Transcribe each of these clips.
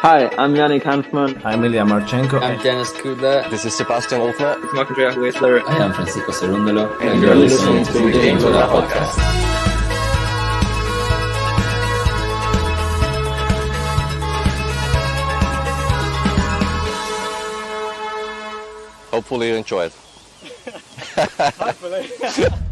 Hi, I'm Yannick Hanfman. I'm Ilya Marchenko. I'm Dennis Kudla. This is Sebastian Wolfner. It's Marc-Andrea Whistler. I am Francisco Cerundolo. And you're listening to the gametolovepodcast. Hopefully you enjoy it.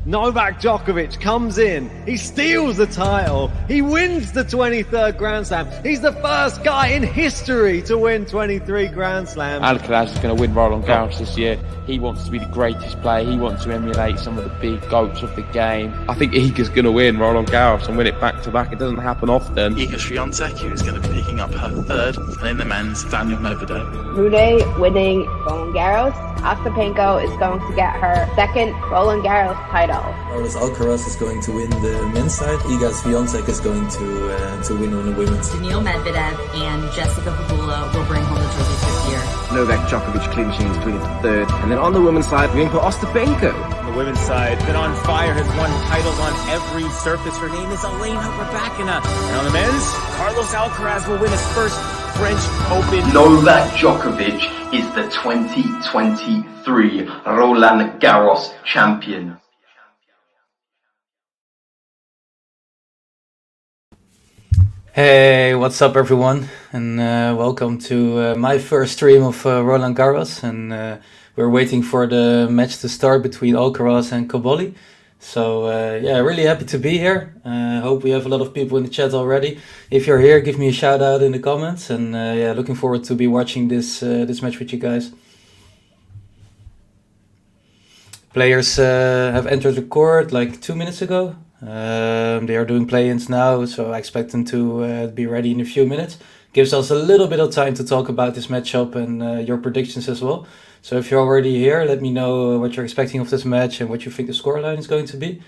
Novak Djokovic comes in, he steals the title, he wins the 23rd Grand Slam. He's the first guy in history to win 23 Grand Slams. ALCARAZ is going to win Roland Garros this year. He wants to be the greatest player. He wants to emulate some of the big goats of the game. I think Iga's going to win Roland Garros and win it back to back. It doesn't happen often. Iga Swiatek, who is going to be picking up her third, and in the men's, Daniel Medvedev. Rude winning Roland Garros. Ostapenko is going to get her second Roland Garros title. Carlos Alcaraz is going to win the men's side. Iga Swiatek is going to win on the women's. Daniil Medvedev and Jessica Pegula will bring home the trophies this year. Novak Djokovic clinching his 23rd. And then on the women's side, we're going for Ostapenko. On the women's side, been on fire, has won titles on every surface. Her name is Elena Rybakina. And on the men's, Carlos Alcaraz will win his first French Open. Novak Djokovic is the 2023 Roland Garros champion. Hey, what's up everyone, and welcome to my first stream of Roland Garros, and we're waiting for the match to start between ALCARAZ and COBOLLI. So yeah, really happy to be here. Hope we have a lot of people in the chat already. If you're here, give me a shout out in the comments, and yeah, looking forward to be watching this match with you guys. Players have entered the court like 2 minutes ago. They are doing play-ins now, so I expect them to be ready in a few minutes. Gives us a little bit of time to talk about this matchup and your predictions as well. So if you're already here, let me know what you're expecting of this match and what you think the scoreline is going to be.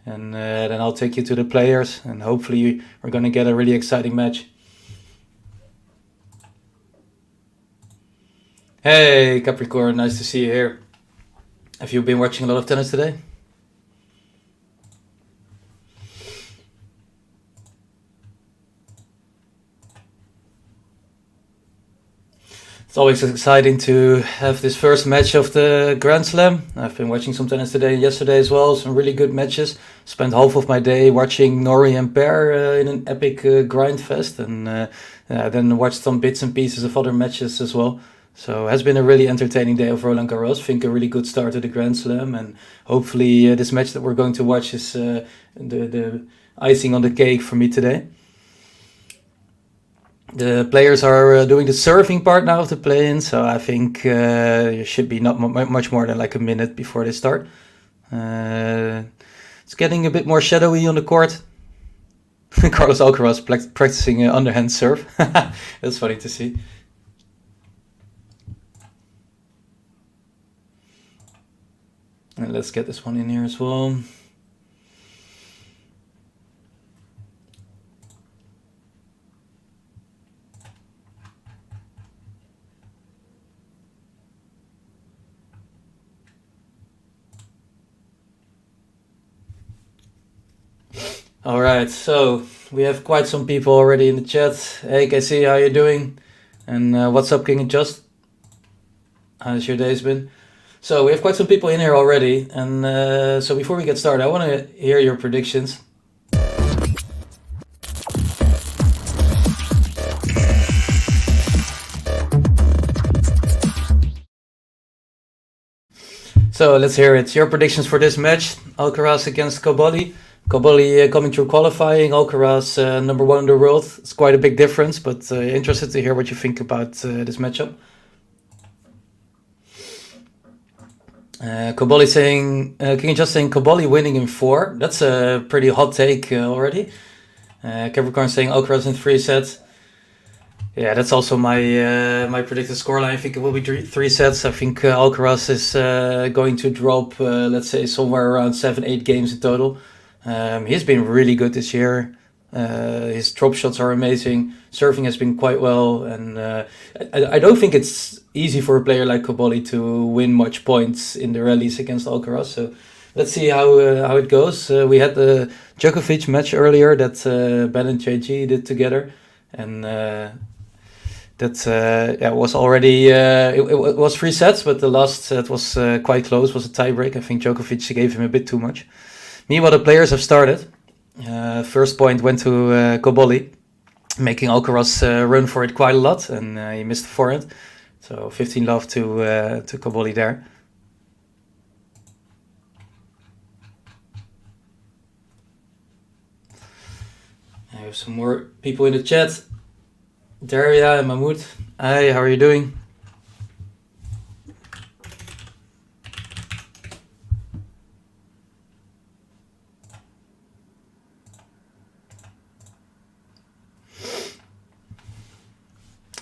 And then I'll take you to the players, and hopefully we're going to get a really exciting match. Hey Capricorn, nice to see you here. Have you been watching a lot of tennis today? It's always exciting to have this first match of the Grand Slam. I've been watching some tennis today and yesterday as well, some really good matches. Spent half of my day watching Norrie and Per in an epic grind fest, and then watched some bits and pieces of other matches as well. So it has been a really entertaining day of Roland Garros. I think a really good start to the Grand Slam, and hopefully this match that we're going to watch is the icing on the cake for me today. The players are doing the serving part now of the play-in, so I think it should be not much more than like a minute before they start. It's getting a bit more shadowy on the court. Carlos Alcaraz practicing underhand serve. That's funny to see. And let's get this one in here as well. All right, so we have quite some people already in the chat. Hey, KC, how you doing? And what's up, King and Just? How's your days been? So we have quite some people in here already, and so before we get started, I want to hear your predictions. So let's hear it. Your predictions for this match: Alcaraz against COBOLLI. COBOLLI coming through qualifying, Alcaraz number one in the world. It's quite a big difference, but interested to hear what you think about this matchup. COBOLLI saying, King Just saying COBOLLI winning in 4. That's a pretty hot take already. Capricorn saying Alcaraz in 3 sets. Yeah, that's also my predicted scoreline. I think it will be 3 sets. I think Alcaraz is going to drop, let's say, somewhere around 7-8 games in total. He's been really good this year. His drop shots are amazing. Serving has been quite well, and I don't think it's easy for a player like COBOLLI to win much points in the rallies against Alcaraz. So let's see how it goes. We had the Djokovic match earlier that Ben and JG did together, and That was already it was 3 sets, but the last set was quite close. Was a tiebreak. I think Djokovic gave him a bit too much. Meanwhile, the players have started. First point went to COBOLLI, making Alcaraz run for it quite a lot, and he missed the forehand. So 15-love to COBOLLI there. I have some more people in the chat. Daria and Mahmoud. Hi, how are you doing?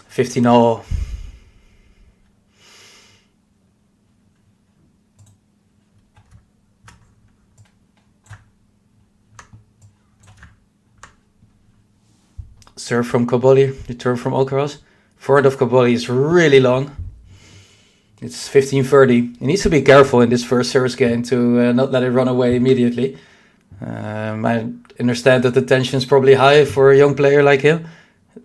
$15 serve from COBOLLI, return from Alcaraz. Forehand of COBOLLI is really long. It's 15-30. He needs to be careful in this first service game to not let it run away immediately. I understand that the tension is probably high for a young player like him,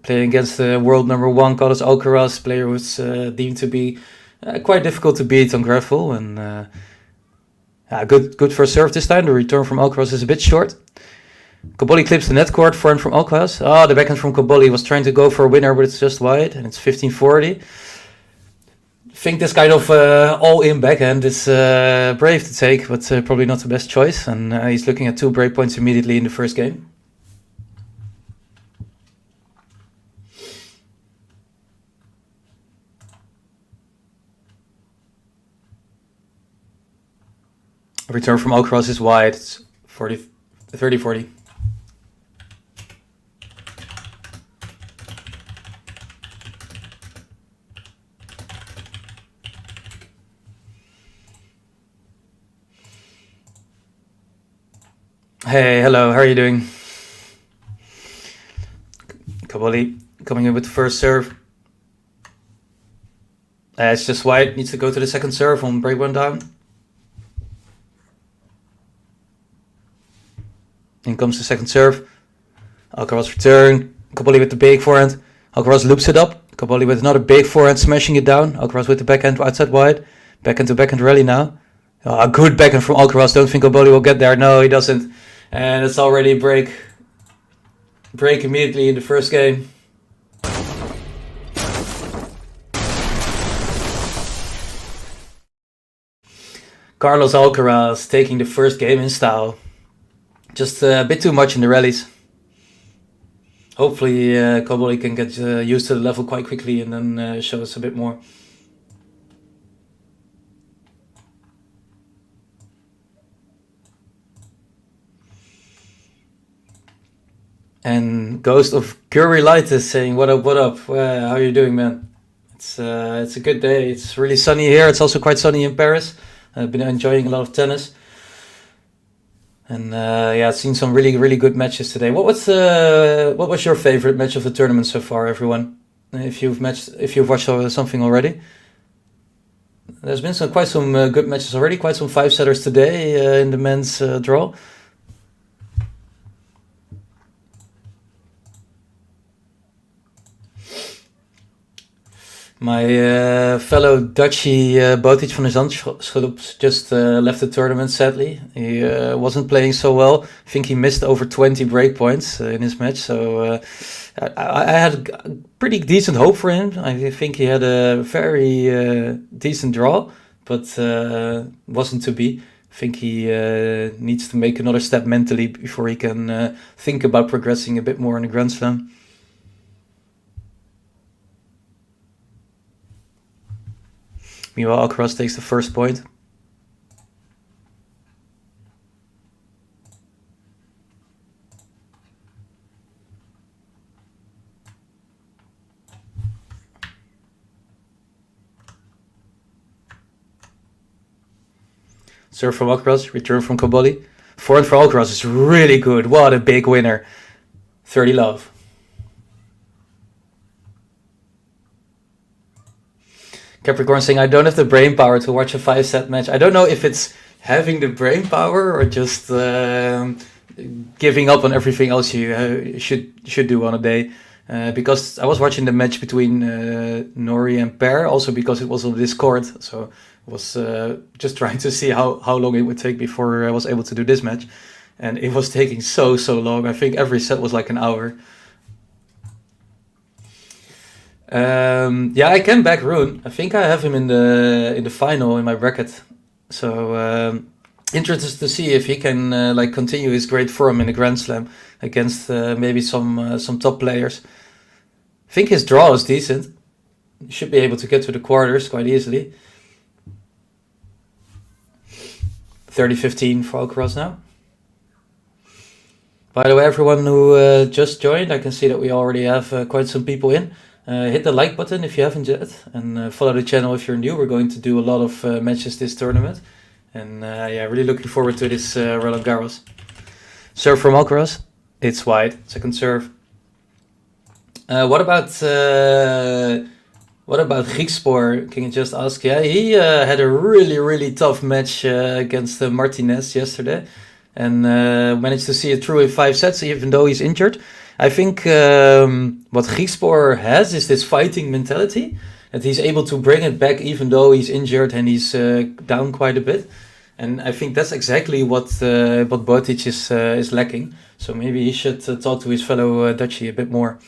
playing against the world number 1 Carlos Alcaraz, player who's deemed to be quite difficult to beat on gravel. And good first serve this time. The return from Alcaraz is a bit short. COBOLLI clips the net court, forehand from Alcaraz. The backhand from COBOLLI was trying to go for a winner, but it's just wide, and it's 15-40. I think this kind of all-in backhand is brave to take, but probably not the best choice. And he's looking at 2 break points immediately in the first game. Return from Alcaraz is wide. It's 30-40. Hey, hello, how are you doing? COBOLLI coming in with the first serve. It's just wide, needs to go to the second serve on break 1 down. In comes the second serve. Alcaraz return. COBOLLI with the big forehand. Alcaraz loops it up. COBOLLI with another big forehand, smashing it down. Alcaraz with the backhand outside wide. Backhand to backhand rally now. A good backhand from Alcaraz. Don't think COBOLLI will get there. No, he doesn't. And it's already break immediately in the first game. Carlos Alcaraz taking the first game in style. Just a bit too much in the rallies. Hopefully COBOLLI can get used to the level quite quickly and then show us a bit more. And Ghost of Curry Light is saying, what up, how are you doing, man? It's a good day. It's really sunny here. It's also quite sunny in Paris. I've been enjoying a lot of tennis. And I've seen some really, really good matches today. What was your favorite match of the tournament so far, everyone? If you've watched something already. There's been quite some good matches already, quite some 5-setters today in the men's draw. My fellow Dutchie Botic van der Zandschulp just left the tournament, sadly. He wasn't playing so well. I think he missed over 20 break points in his match. So I had pretty decent hope for him. I think he had a very decent draw, but wasn't to be. I think he needs to make another step mentally before he can think about progressing a bit more in the Grand Slam. Meanwhile, Alcaraz takes the first point. Serve from Alcaraz, return from COBOLLI. Forehand for Alcaraz is really good. What a big winner. 30-love. Capricorn saying, I don't have the brain power to watch a 5-set match. I don't know if it's having the brain power or just giving up on everything else you should do on a day. because I was watching the match between Nori and Per, also because it was on Discord, so I was just trying to see how long it would take before I was able to do this match, and it was taking so long. I think every set was like an hour. I can back Rune. I think I have him in the final in my bracket, so interested to see if he can continue his great form in the Grand Slam against maybe some top players. I think his draw is decent. He should be able to get to the quarters quite easily. 30-15 for Alcaraz now. By the way, everyone who just joined, I can see that we already have quite some people in. Hit the like button if you haven't yet, and follow the channel if you're new. We're going to do a lot of matches this tournament, and really looking forward to this Roland Garros. Serve from Alcaraz, it's wide, second serve. What about Griekspoor? Can you just ask? Yeah, he had a really tough match against Martinez yesterday, and managed to see it through in 5 sets, even though he's injured. I think what Griekspoor has is this fighting mentality, that he's able to bring it back even though he's injured and he's down quite a bit. And I think that's exactly what Botic is lacking. So maybe he should talk to his fellow Dutchie a bit more.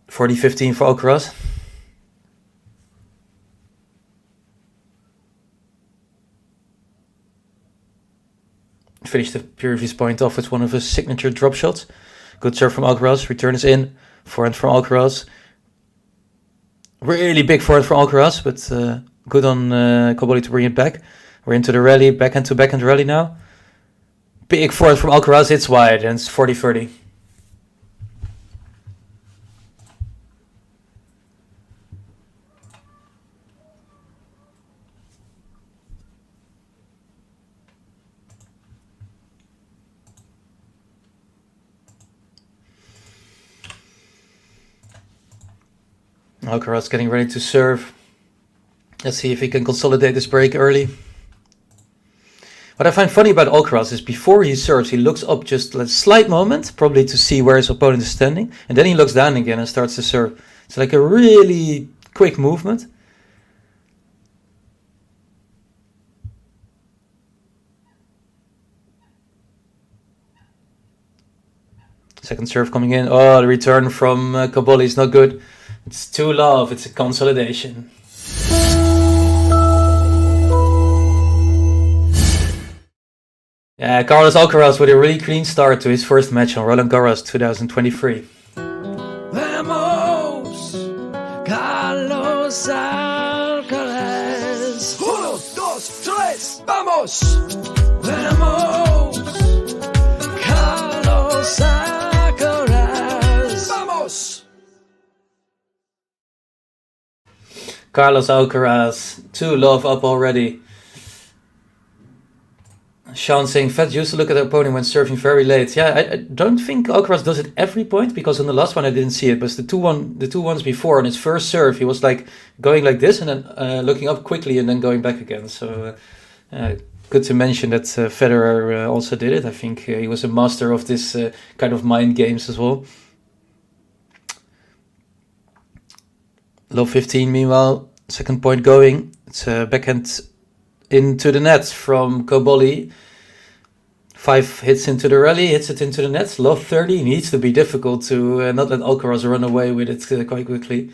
40-15 for Alcaraz. Finished the previous point off with one of his signature drop shots. Good serve from Alcaraz. Return is in. Forehand from Alcaraz. Really big forehand from Alcaraz, but good on COBOLLI to bring it back. We're into the rally, backhand to backhand rally now. Big forehand from Alcaraz. It's wide, and it's 40-30. Alcaraz getting ready to serve. Let's see if he can consolidate this break early. What I find funny about Alcaraz is before he serves, he looks up just a slight moment, probably to see where his opponent is standing, and then he looks down again and starts to serve. It's like a really quick movement. Second serve coming in. Oh, the return from COBOLLI is not good. It's 2-love, it's a consolidation. Yeah, Carlos Alcaraz with a really clean start to his first match on Roland Garros 2023. Vamos, Carlos Alcaraz. 1, 2, 3, vamos. Vamos, Carlos Alcaraz. Vamos. Carlos Alcaraz, 2-love up already. Sean saying, Fed used to look at the opponent when serving very late. Yeah, I don't think Alcaraz does it every point, because on the last one I didn't see it, but the two ones before on his first serve, he was like going like this and then looking up quickly and then going back again. So good to mention that Federer also did it. I think he was a master of this kind of mind games as well. Low 15 meanwhile, second point going. It's a backhand into the net from COBOLLI. 5 hits into the rally, hits it into the net. Low 30 needs to be difficult to not let Alcaraz run away with it quite quickly.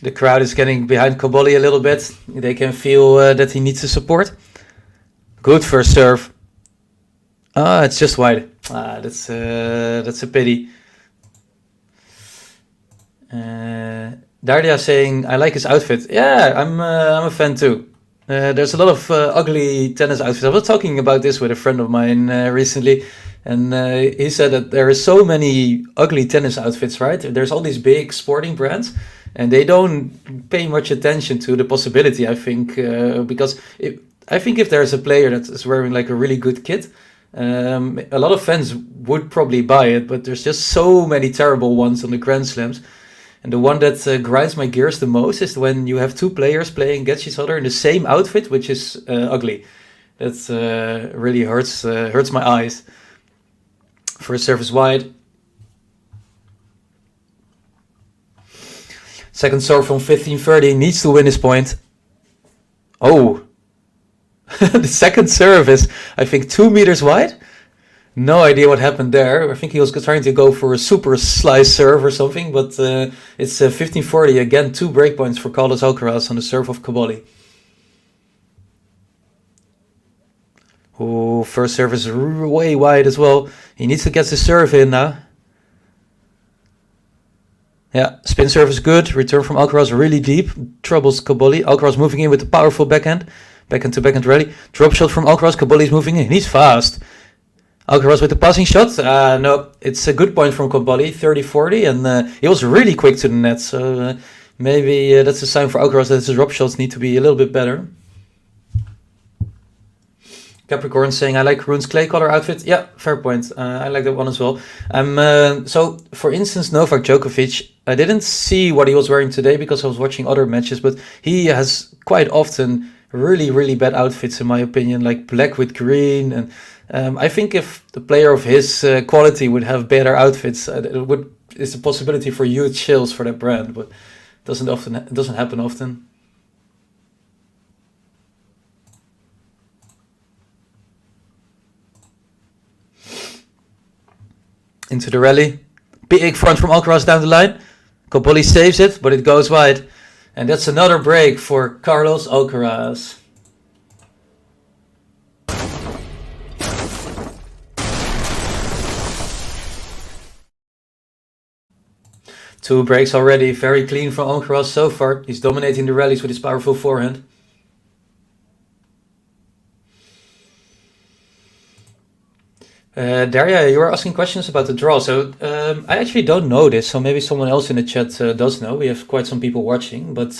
The crowd is getting behind COBOLLI a little bit. They can feel that he needs the support. Good first serve. Ah, it's just wide. That's a pity. Dardia saying, I like his outfit. Yeah, I'm a fan too. There's a lot of ugly tennis outfits. I was talking about this with a friend of mine recently, and he said that there are so many ugly tennis outfits, right? There's all these big sporting brands, and they don't pay much attention to the possibility, I think, because I think if there's a player that is wearing like a really good kit, a lot of fans would probably buy it, but there's just so many terrible ones on the Grand Slams. And the one that grinds my gears the most is when you have two players playing against each other in the same outfit, which is ugly. That really hurts my eyes. First service wide. Second serve from 15-30, needs to win this point. Oh, the second serve is, I think, 2 meters wide. No idea what happened there. I think he was trying to go for a super slice serve or something, but it's 15-40. Again, 2 breakpoints for Carlos Alcaraz on the serve of COBOLLI. Oh, first serve is way wide as well. He needs to get the serve in now. Yeah, spin serve is good. Return from Alcaraz really deep. Troubles COBOLLI. Alcaraz moving in with the powerful backhand. Backhand to backhand rally. Drop shot from Alcaraz. COBOLLI is moving in. He's fast. Alcaraz with the passing shot. No, it's a good point from COBOLLI. 30-40. And he was really quick to the net. So maybe that's a sign for Alcaraz that his drop shots need to be a little bit better. Capricorn saying, I like Rune's clay color outfit. Yeah, fair point. I like that one as well. So, for instance, Novak Djokovic, I didn't see what he was wearing today because I was watching other matches, but he has quite often really, really bad outfits, in my opinion, like black with green. And I think if the player of his quality would have better outfits, it's a possibility for huge sales for that brand, but it doesn't happen often. Into the rally. Big front from Alcaraz down the line. COBOLLI saves it, but it goes wide. And that's another break for Carlos Alcaraz. Two breaks already. Very clean from Alcaraz so far. He's dominating the rallies with his powerful forehand. Daria, you were asking questions about the draw. So I actually don't know this, so maybe someone else in the chat does know. We have quite some people watching, but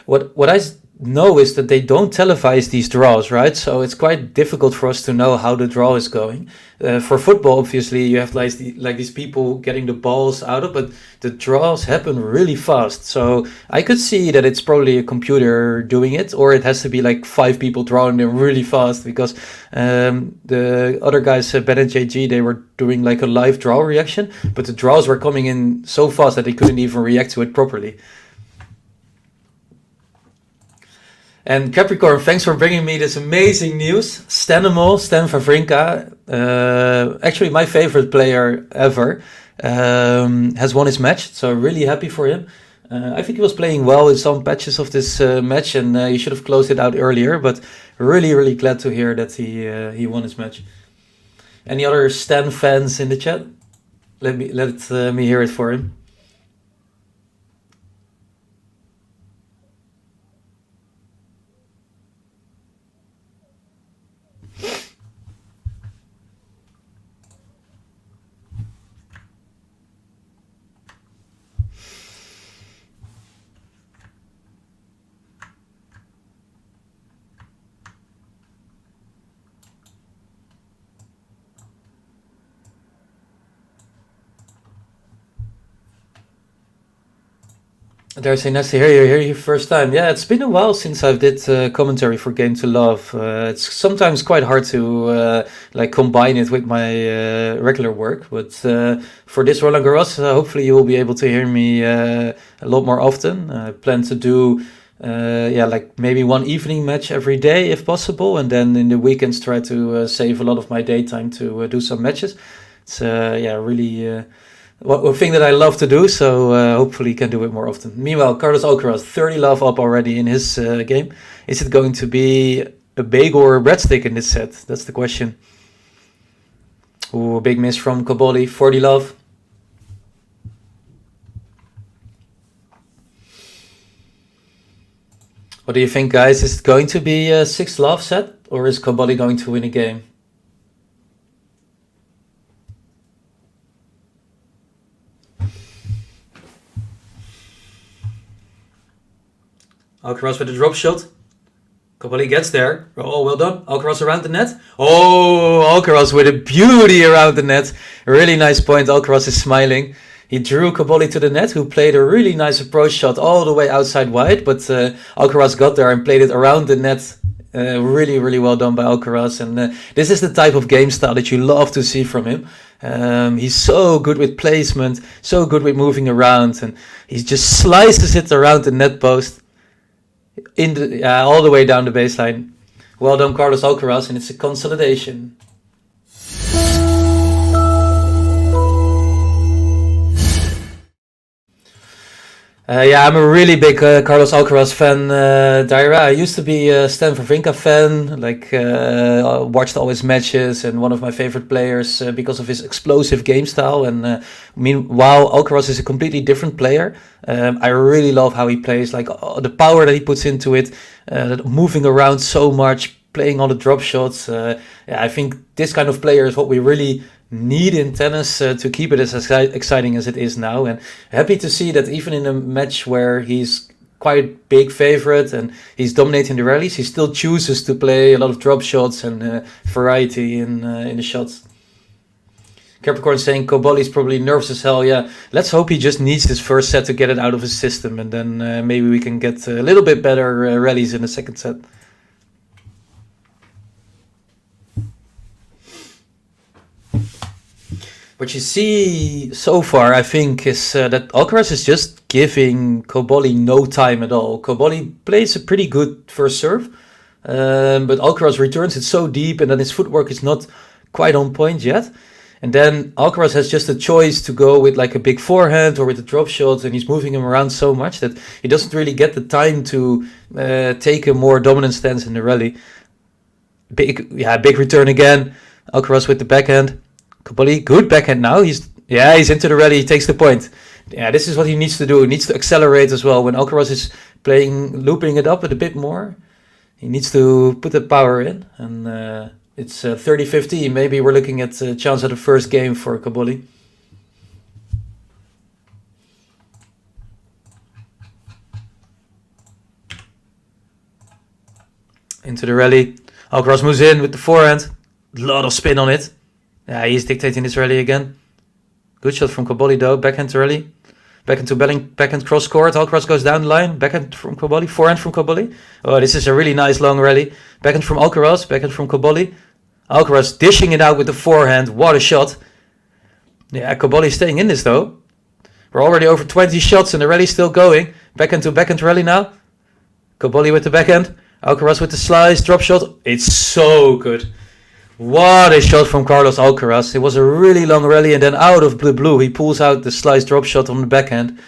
what I know is that they don't televise these draws, right? So it's quite difficult for us to know how the draw is going. For football, obviously, you have like these people getting the balls out of, but the draws happen really fast. So I could see that it's probably a computer doing it, or it has to be like 5 people drawing them really fast, because the other guys, Ben and JG, they were doing like a live draw reaction, but the draws were coming in so fast that they couldn't even react to it properly. And Capricorn, thanks for bringing me this amazing news. Stan Wawrinka, actually my favorite player ever, has won his match. So really happy for him. I think he was playing well in some patches of this match, and he should have closed it out earlier. But really, really glad to hear that he won his match. Any other Stan fans in the chat? Let me hear it for him. There's a nice to hear you first time. Yeah, it's been a while since I did commentary for Game to Love. It's sometimes quite hard to like combine it with my regular work, but for this Roland Garros, hopefully you will be able to hear me a lot more often. I plan to do like maybe one evening match every day if possible, and then in the weekends try to save a lot of my daytime to do some matches. It's really one thing that I love to do, so hopefully can do it more often. Meanwhile, Carlos Alcaraz, 30 love up already in his game. Is it going to be a bagel or a breadstick in this set? That's the question. Ooh, a big miss from COBOLLI, 40 love. What do you think, guys? Is it going to be a 6 love set, or is COBOLLI going to win a game? Alcaraz with a drop shot. COBOLLI gets there. Oh, well done. Alcaraz around the net. Oh, Alcaraz with a beauty around the net. Really nice point. Alcaraz is smiling. He drew COBOLLI to the net, who played a really nice approach shot all the way outside wide, but Alcaraz got there and played it around the net. Really, really well done by Alcaraz, and this is the type of game style that you love to see from him. He's so good with placement, so good with moving around, and he just slices it around the net post all the way down the baseline. Well done, Carlos Alcaraz, and it's a consolidation. I'm a really big Carlos Alcaraz fan, Daira. I used to be a Stan Wawrinka fan, watched all his matches, and one of my favorite players because of his explosive game style. And meanwhile, Alcaraz is a completely different player. I really love how he plays, the power that he puts into it, moving around so much, playing all the drop shots. I think this kind of player is what we really need in tennis to keep it as exciting as it is now, and happy to see that even in a match where he's quite a big favorite and he's dominating the rallies, he still chooses to play a lot of drop shots and variety in the shots. Capricorn saying COBOLLI's probably nervous as hell. Yeah, let's hope he just needs this first set to get it out of his system, and then maybe we can get a little bit better rallies in the second set. What you see so far, I think, is that Alcaraz is just giving COBOLLI no time at all. COBOLLI plays a pretty good first serve, but Alcaraz returns it so deep, and then his footwork is not quite on point yet. And then Alcaraz has just a choice to go with a big forehand or with the drop shots, and he's moving him around so much that he doesn't really get the time to take a more dominant stance in the rally. Big return again. Alcaraz with the backhand. COBOLLI, good backhand now. He's into the rally. He takes the point. Yeah, this is what he needs to do. He needs to accelerate as well. When Alcaraz is looping it up a bit more, he needs to put the power in. And it's 30-15. Maybe we're looking at a chance at the first game for COBOLLI. Into the rally. Alcaraz moves in with the forehand. A lot of spin on it. Yeah, he's dictating this rally again. Good shot from COBOLLI though. Backhand to rally. Backhand cross court. Alcaraz goes down the line. Backhand from COBOLLI. Forehand from COBOLLI. Oh, this is a really nice long rally. Backhand from Alcaraz. Backhand from COBOLLI. Alcaraz dishing it out with the forehand. What a shot. Yeah, COBOLLI staying in this though. We're already over 20 shots and the rally's still going. Backhand to backhand rally now. COBOLLI with the backhand. Alcaraz with the slice. Drop shot. It's so good. What a shot from Carlos Alcaraz. It was a really long rally, and then out of the blue he pulls out the slice drop shot on the backhand.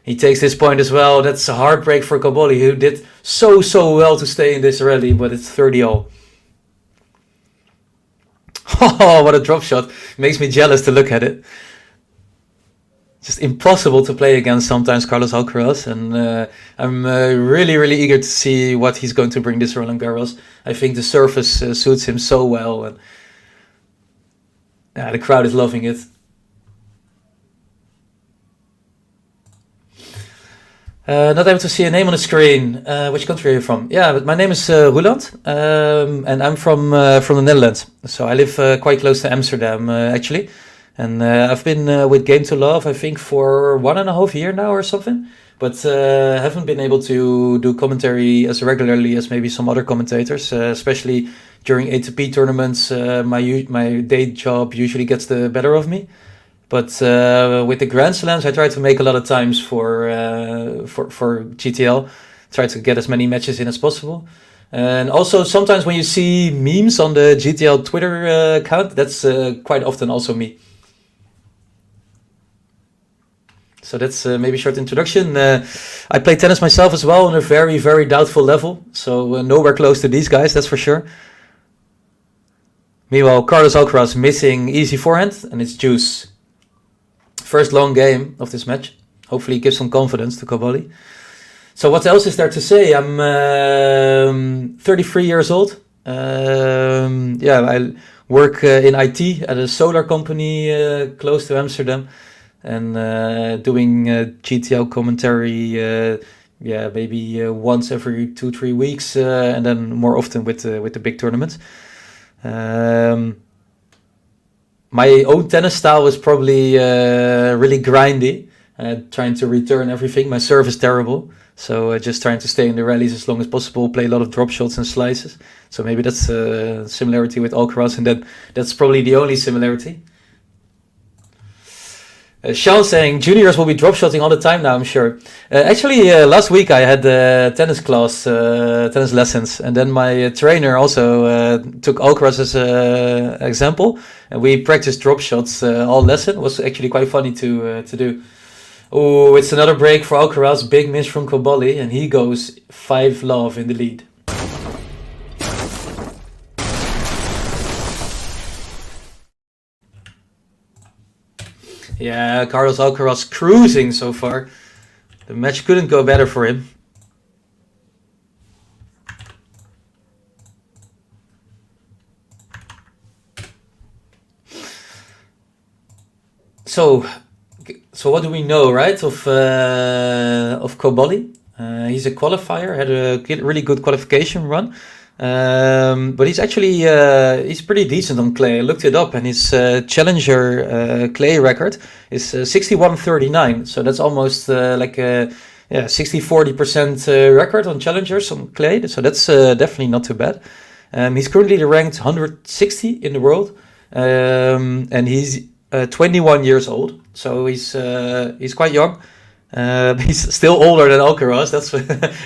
He takes this point as well. That's a heartbreak for COBOLLI, who did so well to stay in this rally, but it's 30-all. Oh, what a drop shot. Makes me jealous to look at it. Just impossible to play against sometimes, Carlos Alcaraz, and I'm really eager to see what he's going to bring this Roland Garros. I think the surface suits him so well, and the crowd is loving it. Not able to see a name on the screen. Which country are you from? Yeah, but my name is Roland, and I'm from the Netherlands. So I live quite close to Amsterdam, actually. And I've been with Game to Love, I think, for 1.5 years now or something. But haven't been able to do commentary as regularly as maybe some other commentators, especially during ATP tournaments. My day job usually gets the better of me. But with the Grand Slams, I try to make a lot of times for GTL. Try to get as many matches in as possible. And also sometimes when you see memes on the GTL Twitter account, that's quite often also me. So that's maybe a short introduction. I play tennis myself as well on a very doubtful level. So nowhere close to these guys, that's for sure. Meanwhile, Carlos Alcaraz missing easy forehand, and it's juice. First long game of this match. Hopefully it gives some confidence to COBOLLI. So what else is there to say? I'm 33 years old. I work in IT at a solar company close to Amsterdam. And doing GTL commentary, maybe once every 2-3 weeks, and then more often with the big tournaments. my own tennis style was probably really grindy, trying to return everything. My serve is terrible, so just trying to stay in the rallies as long as possible, play a lot of drop shots and slices. So maybe that's a similarity with Alcaraz, and that's probably the only similarity. Sean saying juniors will be drop shotting all the time now, I'm sure. Actually, last week I had tennis lessons, and then my trainer also took Alcaraz as an example, and we practiced drop shots all lesson. It was actually quite funny to do. Oh, it's another break for Alcaraz, big miss from COBOLLI, and he goes 5-love in the lead. Yeah, Carlos Alcaraz cruising so far. The match couldn't go better for him. So what do we know, right, of COBOLLI? He's a qualifier, had a really good qualification run. But he's actually he's pretty decent on clay. I looked it up, and his challenger clay record is 61-39. So that's almost like a 60-40% record on challengers on clay. So that's definitely not too bad. He's currently ranked 160 in the world, and he's 21 years old. So he's quite young. He's still older than Alcaraz.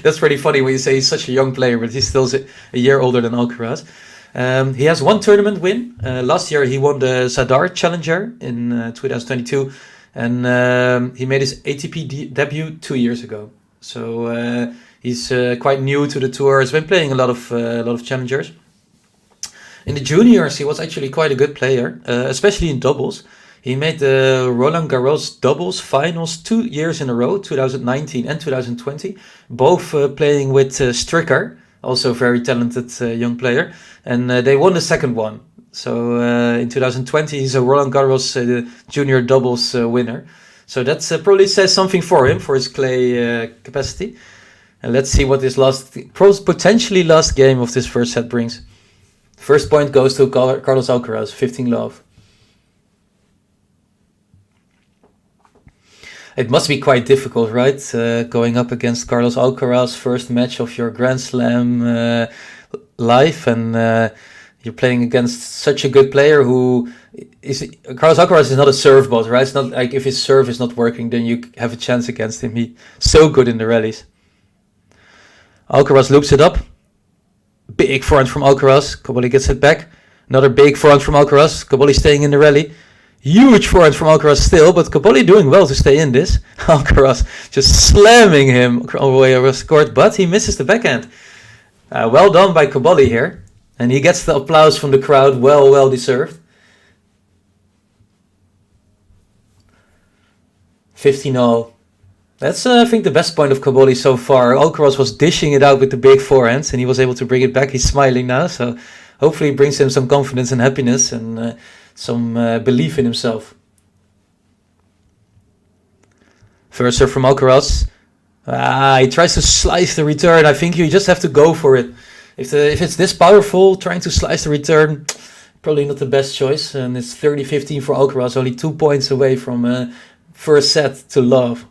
That's pretty funny when you say he's such a young player, but he's still a year older than Alcaraz. He has one tournament win. Last year he won the Zadar Challenger in 2022, and he made his ATP debut 2 years ago. So he's quite new to the tour. He's been playing a lot of challengers. In the juniors, he was actually quite a good player, especially in doubles. He made the Roland Garros doubles finals 2 years in a row, 2019 and 2020, both playing with Stricker, also a very talented young player, and they won the second one. So in 2020, he's a Roland Garros junior doubles winner. So that probably says something for him, for his clay capacity. And let's see what this potentially last game of this first set brings. First point goes to Carlos Alcaraz, 15-love. It must be quite difficult, right? Going up against Carlos Alcaraz, first match of your Grand Slam life, and you're playing against such a good player who is... Carlos Alcaraz is not a serve bot, right? It's not like if his serve is not working, then you have a chance against him. He's so good in the rallies. Alcaraz loops it up. Big forehand from Alcaraz. COBOLLI gets it back. Another big forehand from Alcaraz. COBOLLI staying in the rally. Huge forehand from Alcaraz still, but COBOLLI doing well to stay in this. Alcaraz just slamming him all the way across the court, but he misses the backhand. Well done by COBOLLI here. And he gets the applause from the crowd, well deserved. 15-0. That's, I think, the best point of COBOLLI so far. Alcaraz was dishing it out with the big forehands, and he was able to bring it back. He's smiling now, so hopefully it brings him some confidence and happiness, and some belief in himself. First serve from Alcaraz. He tries to slice the return. I think you just have to go for it. If it's this powerful, trying to slice the return, probably not the best choice. And it's 30-15 for Alcaraz, only 2 points away from first set to love.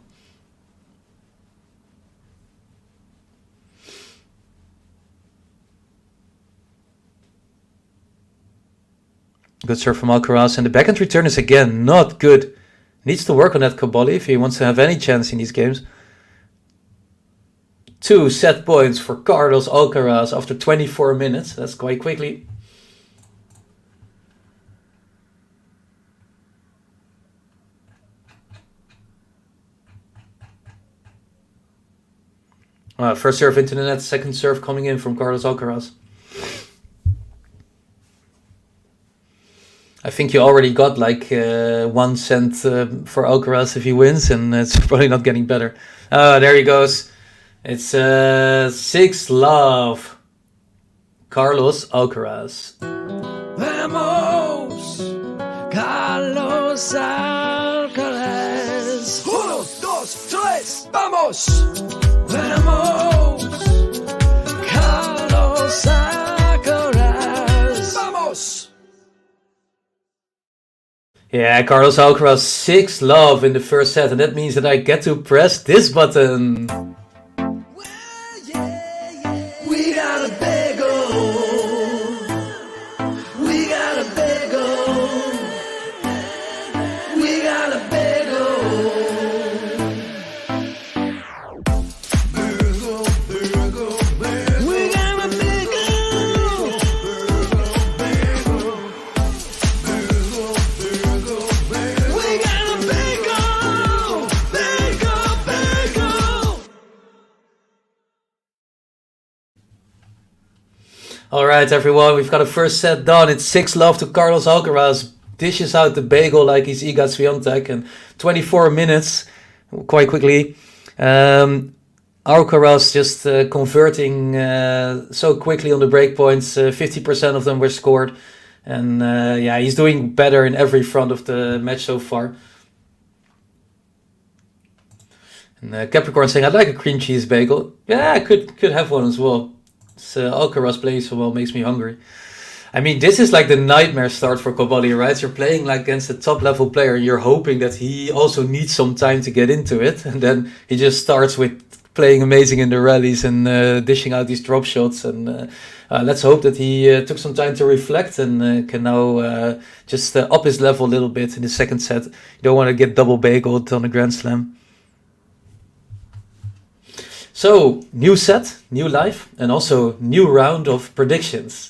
Good serve from Alcaraz, and the backhand return is again not good. Needs to work on that COBOLLI if he wants to have any chance in these games. 2 set points for Carlos Alcaraz after 24 minutes. That's quite quickly. First serve into the net, second serve coming in from Carlos Alcaraz. I think you already got like 1 cent for Alcaraz if he wins, and it's probably not getting better. There he goes. It's 6-love. Carlos Alcaraz. Vamos, Carlos Alcaraz. 1, 2, 3, vamos. Vamos, Carlos Alcaraz. Vamos. Yeah, Carlos Alcaraz 6-love in the first set, and that means that I get to press this button. We got a bagel. We got a bagel. We got a bagel. Bagel, bagel, bagel. We got a bagel. Bagel, bagel, bagel, bagel. We got a bagel. Bagel, bagel. All right, everyone, we've got a first set done. It's 6-love to Carlos Alcaraz. Dishes out the bagel like he's Iga Swiatek, and 24 minutes, quite quickly. Alcaraz just converting so quickly on the break points. 50% of them were scored. And yeah, he's doing better in every front of the match so far. And Capricorn saying, I'd like a cream cheese bagel. Yeah, I could have one as well. Alcaraz playing so well makes me hungry. I mean, this is like the nightmare start for COBOLLI, right? You're playing like against a top level player and you're hoping that he also needs some time to get into it. And then he just starts with playing amazing in the rallies and dishing out these drop shots. And let's hope that he took some time to reflect and can now just up his level a little bit in the second set. You don't want to get double bageled on a Grand Slam. So, new set, new life, and also new round of predictions.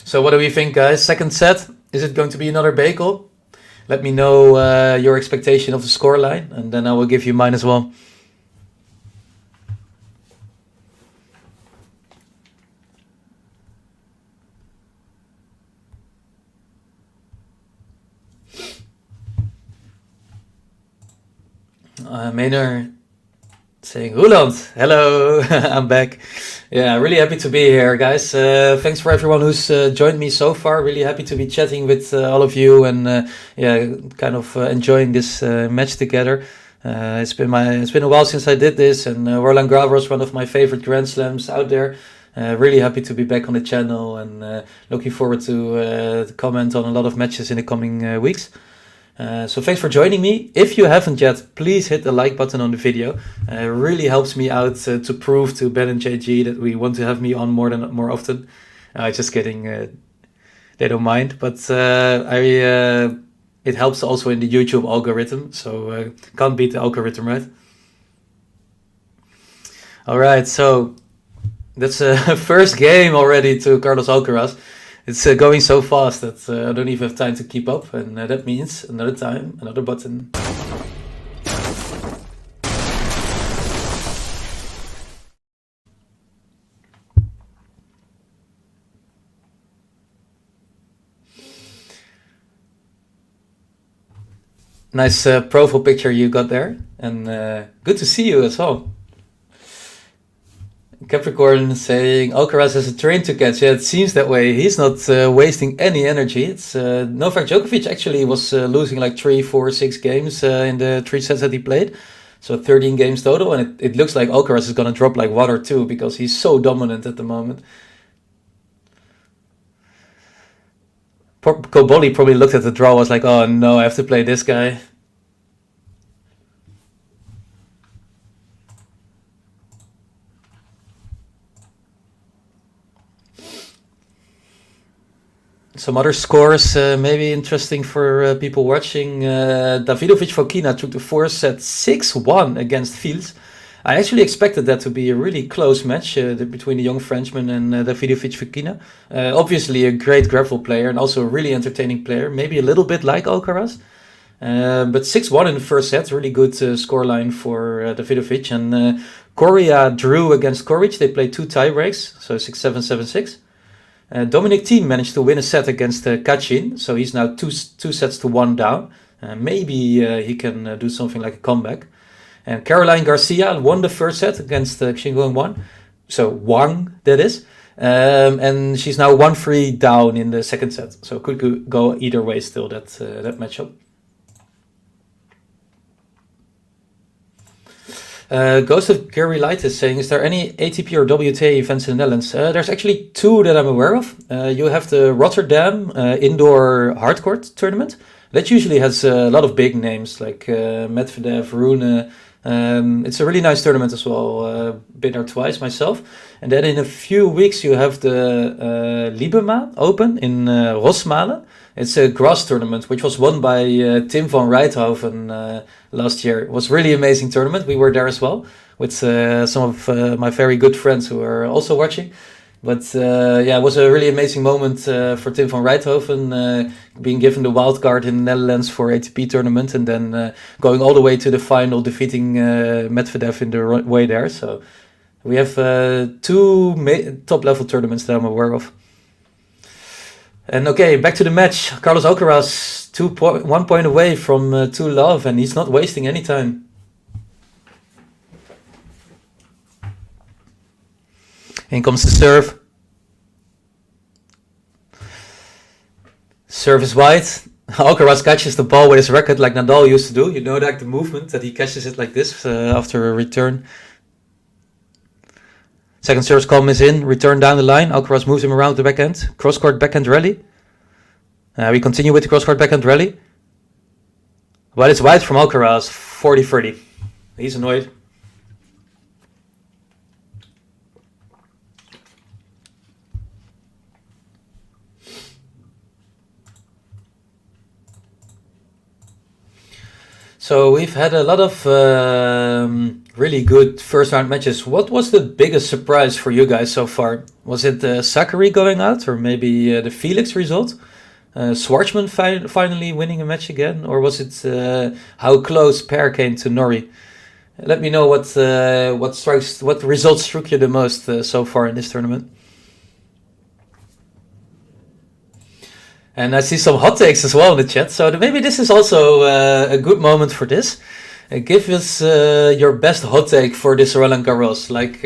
So what do we think, guys? Second set, is it going to be another bagel? Let me know your expectation of the scoreline, and then I will give you mine as well. Maynard saying, Roland, hello, I'm back. Yeah, really happy to be here, guys. Thanks for everyone who's joined me so far. Really happy to be chatting with all of you and yeah, kind of enjoying this match together. It's been a while since I did this, and Roland Garros, one of my favorite Grand Slams out there. Really happy to be back on the channel and looking forward to comment on a lot of matches in the coming weeks. So thanks for joining me. If you haven't yet, please hit the like button on the video. It really helps me out to prove to Ben and JG that we want to have me on more often. Just kidding, they don't mind. But it helps also in the YouTube algorithm. So can't beat the algorithm, right? All right, so that's a first game already to Carlos Alcaraz. It's going so fast that I don't even have time to keep up, and that means another time, another button. Nice profile picture you got there, and good to see you as well. Capricorn saying Alcaraz has a train to catch. Yeah, it seems that way. He's not wasting any energy. It's Novak Djokovic actually was losing like 3, 4, 6 games in the 3 sets that he played. So 13 games total, and it looks like Alcaraz is going to drop like water too because he's so dominant at the moment. COBOLLI probably looked at the draw, was like, oh no, I have to play this guy. Some other scores maybe interesting for people watching. Davidovich Fokina took the 4th set 6-1 against Fields. I actually expected that to be a really close match between the young Frenchman and Davidovich Fokina. Obviously a great gravel player and also a really entertaining player. Maybe a little bit like Alcaraz. But 6-1 in the first set, really good scoreline for Davidovich. And Coria drew against Coric. They played 2 tie breaks, so 6-7, 7-6. Dominic Thiem managed to win a set against Kachin, so he's now 2 sets to 1 down. Maybe he can do something like a comeback. And Caroline Garcia won the first set against Xinguang Wang, so Wang that is. And she's now 1-3 down in the second set, so could go either way still that matchup. Ghost of Gary is saying, is there any ATP or WTA events in the Netherlands? There's actually 2 that I'm aware of. You have the Rotterdam indoor hardcourt tournament. That usually has a lot of big names like Medvedev, Rune. It's a really nice tournament as well. Been there twice myself. And then in a few weeks you have the Libema Open in Rosmalen. It's a grass tournament which was won by Tim van Rijthoven last year. It was really amazing tournament. We were there as well with some of my very good friends who are also watching. But it was a really amazing moment for Tim van Rijthoven being given the wild card in the Netherlands for ATP tournament and then going all the way to the final, defeating Medvedev in the way there. So we have 2 top level tournaments that I'm aware of. And okay, back to the match. Carlos Alcaraz 1 point away from 2-love, and he's not wasting any time. In comes the serve. Serve is wide. Alcaraz catches the ball with his racket like Nadal used to do. You know that the movement that he catches it like this after a return. Second service column is in. Return down the line. Alcaraz moves him around the backhand. Cross-court backhand rally. We continue with the cross-court backhand rally. But it's wide from Alcaraz. 40-30. He's annoyed. So we've had a lot of really good first round matches. What was the biggest surprise for you guys so far? Was it Zachary going out, or maybe the Felix result? Schwartzman finally winning a match again, or was it how close pair came to Norrie? Let me know what results struck you the most so far in this tournament. And I see some hot takes as well in the chat, so maybe this is also a good moment for this. Give us your best hot take for this Roland Garros, like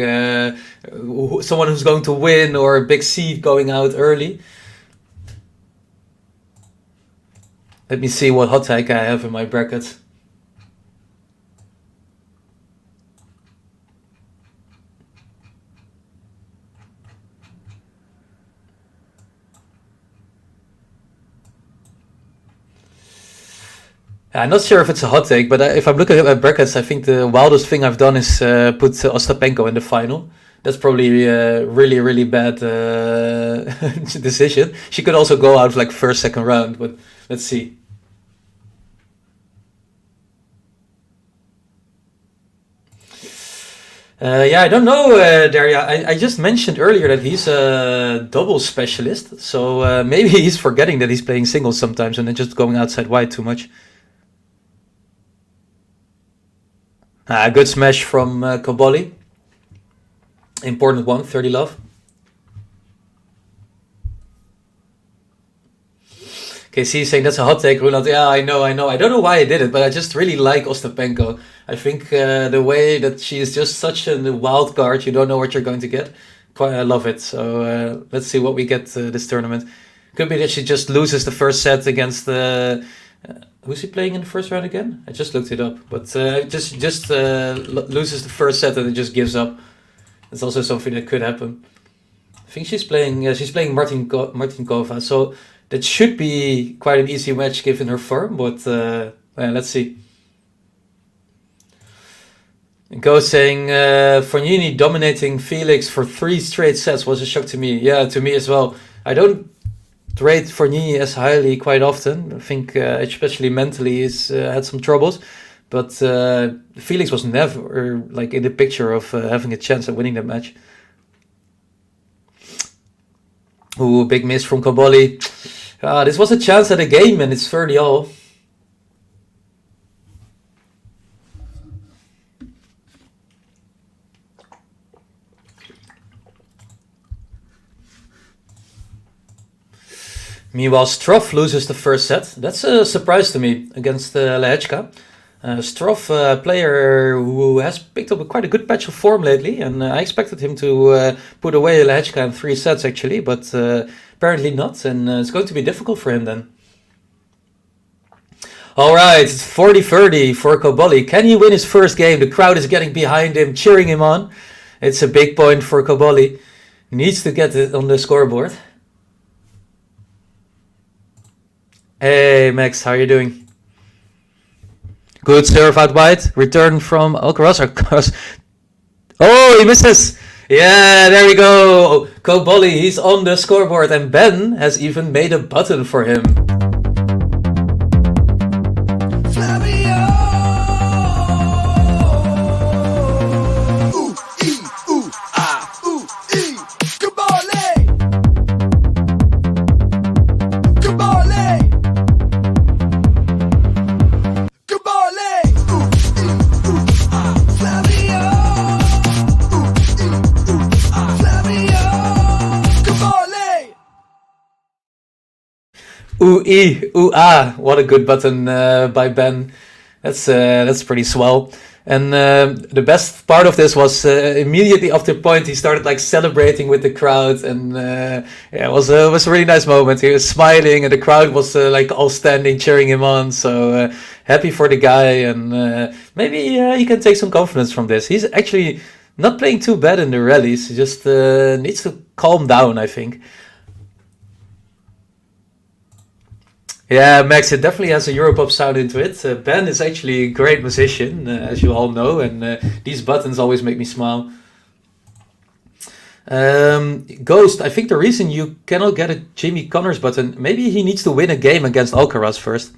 someone who's going to win or a big seed going out early. Let me see what hot take I have in my bracket. I'm not sure if it's a hot take, but if I'm looking at my brackets, I think the wildest thing I've done is put Ostapenko in the final. That's probably a really, really bad decision. She could also go out like first, second round, but let's see. I don't know, Daria. I just mentioned earlier that he's a doubles specialist, so maybe he's forgetting that he's playing singles sometimes and then just going outside wide too much. Good smash from COBOLLI. Important one, 30-love. KC saying that's a hot take, Roland. Yeah, I know. I don't know why I did it, but I just really like Ostapenko. I think the way that she is just such a wild card, you don't know what you're going to get. I love it. So let's see what we get this tournament. Could be that she just loses the first set against who's he playing in the first round again? I just looked it up, but just loses the first set and it just gives up. It's also something that could happen. I think she's playing Martinkova, so that should be quite an easy match given her form. But let's see. Go saying Fognini dominating Felix for 3 straight sets was a shock to me. Yeah, to me as well. I don't rate Fognini as highly quite often. I think especially mentally he's had some troubles, but Felix was never like in the picture of having a chance at winning that match. Ooh, big miss from COBOLLI. This was a chance at a game and it's 30-all. Meanwhile, Struff loses the first set. That's a surprise to me against Lehečka. Struff, a player who has picked up quite a good patch of form lately, and I expected him to put away Lehečka in 3 sets actually, but apparently not, and it's going to be difficult for him then. All right, it's 40-30 for COBOLLI. Can he win his first game? The crowd is getting behind him, cheering him on. It's a big point for COBOLLI. Needs to get it on the scoreboard. Hey, Max, how are you doing? Good serve out wide. Return from ALCARAZ. Oh, he misses. Yeah, there we go. COBOLLI, he's on the scoreboard. And Ben has even made a button for him. Flavio. Ooh, ooh, ah, ooh, COBOLLI. COBOLLI. COBOLLI. Ooh, ah, Flavio. Ooh, Flavio. COBOLLI. Ooh ah! What a good button by Ben. That's pretty swell. And the best part of this was immediately after point he started like celebrating with the crowd, and it was a really nice moment. He was smiling, and the crowd was like all standing cheering him on. So happy for the guy, and maybe he can take some confidence from this. He's actually not playing too bad in the rallies. He just needs to calm down, I think. Yeah, Max, it definitely has a Europop sound into it. Ben is actually a great musician, as you all know, and these buttons always make me smile. Ghost, I think the reason you cannot get a Jimmy Connors button, maybe he needs to win a game against ALCARAZ first.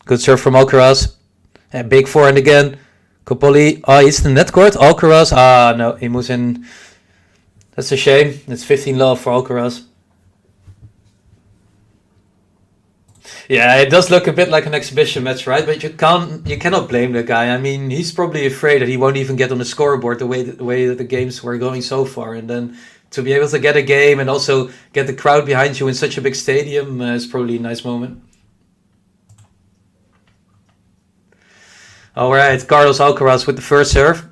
Good serve from ALCARAZ. Big forehand again. COBOLLI, he's the net court. ALCARAZ, no, he moves in. That's a shame. It's 15 love for ALCARAZ. Yeah, it does look a bit like an exhibition match, right? But you cannot blame the guy. I mean, he's probably afraid that he won't even get on the scoreboard the way that the games were going so far, and then to be able to get a game and also get the crowd behind you in such a big stadium is probably a nice moment. All right, Carlos Alcaraz with the first serve.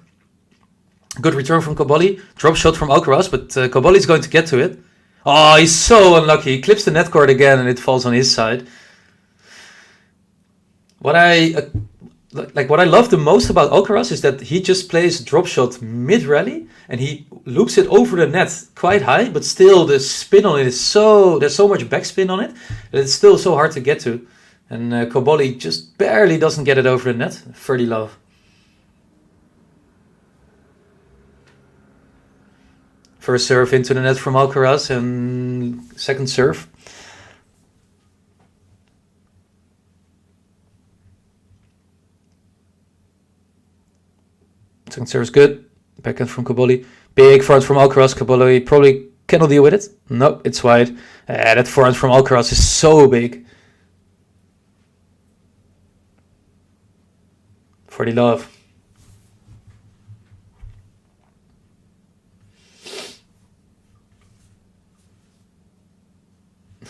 Good return from COBOLLI. Drop shot from Alcaraz, but COBOLLI's going to get to it. Oh, he's so unlucky. He clips the net cord again and it falls on his side. What I love the most about Alcaraz is that he just plays drop shot mid-rally and he loops it over the net quite high, but still the spin on it is there's so much backspin on it that it's still so hard to get to. And COBOLLI just barely doesn't get it over the net. 30 love. First serve into the net from Alcaraz and second serve. Second serve is good. Backhand from COBOLLI. Big front from Alcaraz. COBOLLI probably cannot deal with it. No, it's wide. That forehand from Alcaraz is so big. 40 love.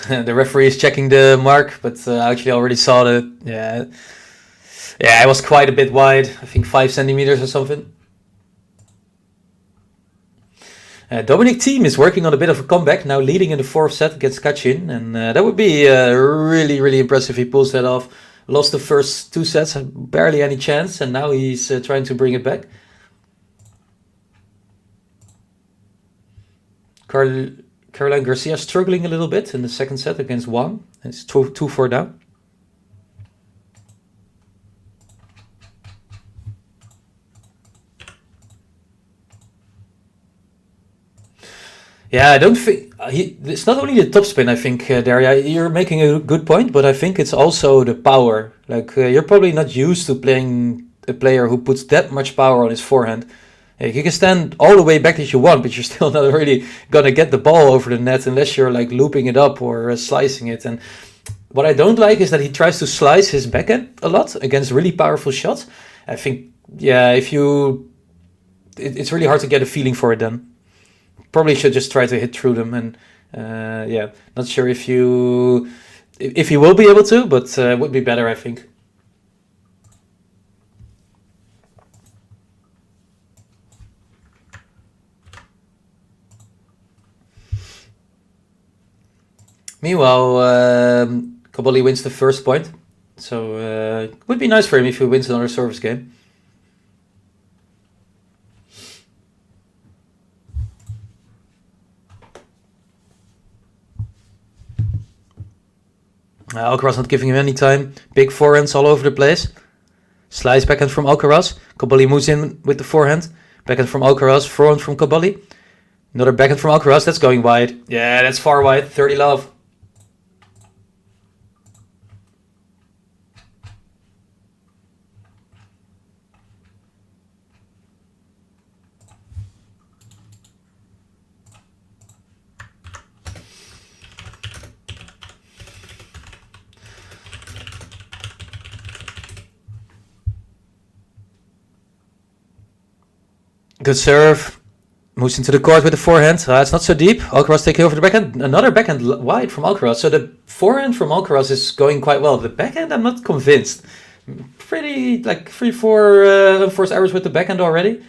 The referee is checking the mark, but I actually already saw that. Yeah, it was quite a bit wide. I think 5 centimeters or something. Dominic Thiem is working on a bit of a comeback, now leading in the fourth set against Kachin, and that would be really, really impressive if he pulls that off. Lost the first 2 sets, barely any chance, and now he's trying to bring it back. Caroline Garcia struggling a little bit in the second set against Wang. It's 2-4 down. Yeah, I don't think it's not only the topspin. I think Daria, you're making a good point, but I think it's also the power. Like you're probably not used to playing a player who puts that much power on his forehand. You can stand all the way back that you want, but you're still not really gonna get the ball over the net unless you're like looping it up or slicing it. And what I don't like is that he tries to slice his backhand a lot against really powerful shots. I think, yeah, it's really hard to get a feeling for it then. Probably should just try to hit through them, and yeah, not sure if you will be able to, but it would be better, I think. Meanwhile, COBOLLI wins the first point. So it would be nice for him if he wins another service game. Alcaraz not giving him any time. Big forehands all over the place. Slice backhand from Alcaraz. COBOLLI moves in with the forehand. Backhand from Alcaraz. Forehand from COBOLLI. Another backhand from Alcaraz. That's going wide. Yeah, that's far wide. 30 love. Good serve. Moves into the court with the forehand. It's not so deep. Alcaraz taking over the backhand. Another backhand wide from Alcaraz. So the forehand from Alcaraz is going quite well. The backhand, I'm not convinced. Pretty like 3-4 unforced errors with the backhand already.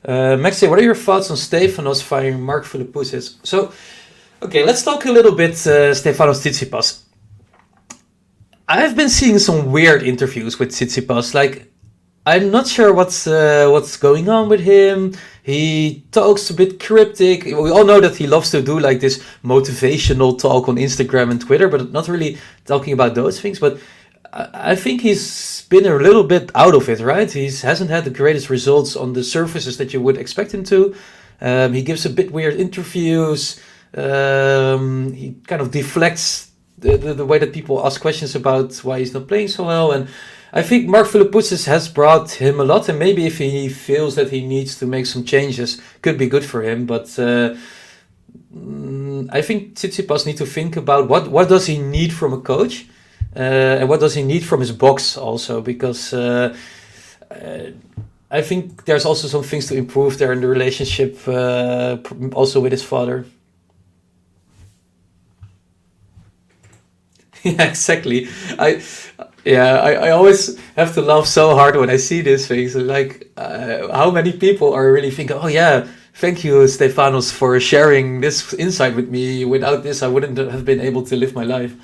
Maxi, what are your thoughts on Stefanos firing Mark Philippoussis? So, okay, let's talk a little bit Stefanos Tsitsipas. I've been seeing some weird interviews with Tsitsipas. Like, I'm not sure what's going on with him. He talks a bit cryptic. We all know that he loves to do like this motivational talk on Instagram and Twitter, but not really talking about those things. But I think he's been a little bit out of it, right? He hasn't had the greatest results on the surfaces that you would expect him to. He gives a bit weird interviews. He kind of deflects the way that people ask questions about why he's not playing so well. And I think Mark Philippoussis has brought him a lot, and maybe if he feels that he needs to make some changes, could be good for him. But I think Tsitsipas needs to think about what does he need from a coach, and what does he need from his box also, because I think there's also some things to improve there in the relationship, also with his father. Yeah, exactly. I always have to laugh so hard when I see these things. Like, how many people are really thinking, oh yeah, thank you, Stefanos, for sharing this insight with me. Without this, I wouldn't have been able to live my life.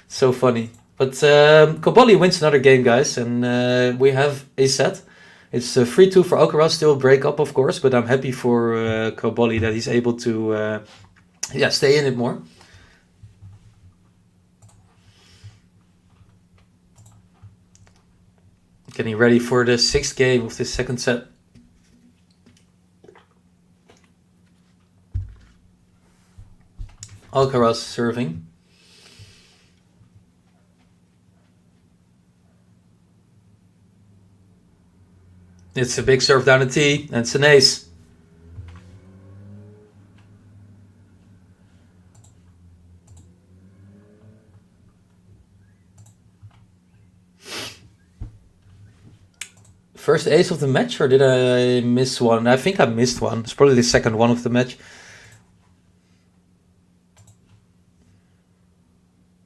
So funny. But COBOLLI wins another game, guys, and we have a set. It's 3-2 for Alcaraz, still break up, of course, but I'm happy for COBOLLI that he's able to stay in it more. Getting ready for the 6th game of this second set. Alcaraz serving. It's a big serve down the tee, and it's an ace. First ace of the match, or did I miss one? I think I missed one. It's probably the second one of the match.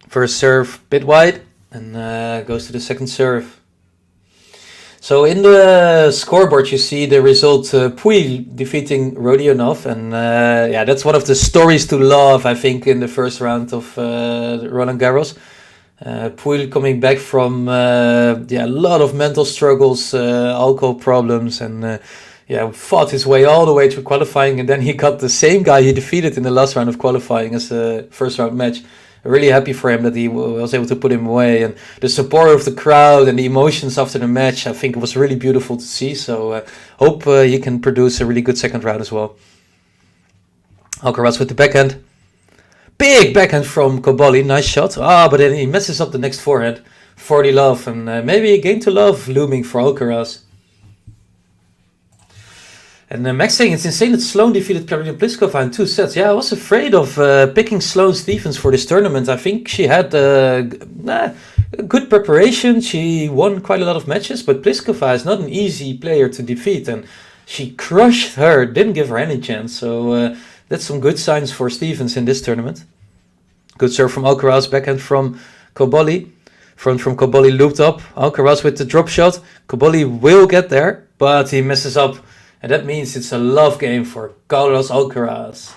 First serve, bit wide, and goes to the second serve. So in the scoreboard you see the result, Pouille defeating Rodionov, and that's one of the stories to love, I think, in the first round of Roland Garros. Pouille coming back from a lot of mental struggles, alcohol problems, and fought his way all the way through qualifying, and then he got the same guy he defeated in the last round of qualifying as the first round match. Really happy for him that he was able to put him away, and the support of the crowd and the emotions after the match, I think it was really beautiful to see. So hope he can produce a really good second round as well. Alcaraz with the backhand. Big backhand from COBOLLI, nice shot. But then he messes up the next forehand. 40 love, and maybe a game to love looming for Alcaraz. And Max saying it's insane that Sloane defeated Karolina Pliskova in 2 sets. Yeah, I was afraid of picking Sloane Stephens for this tournament. I think she had good preparation. She won quite a lot of matches, but Pliskova is not an easy player to defeat, and she crushed her, didn't give her any chance. So that's some good signs for Stephens in this tournament. Good serve from Alcaraz, backhand from COBOLLI. Front from COBOLLI looped up. Alcaraz with the drop shot. COBOLLI will get there, but he messes up. And that means it's a love game for Carlos Alcaraz.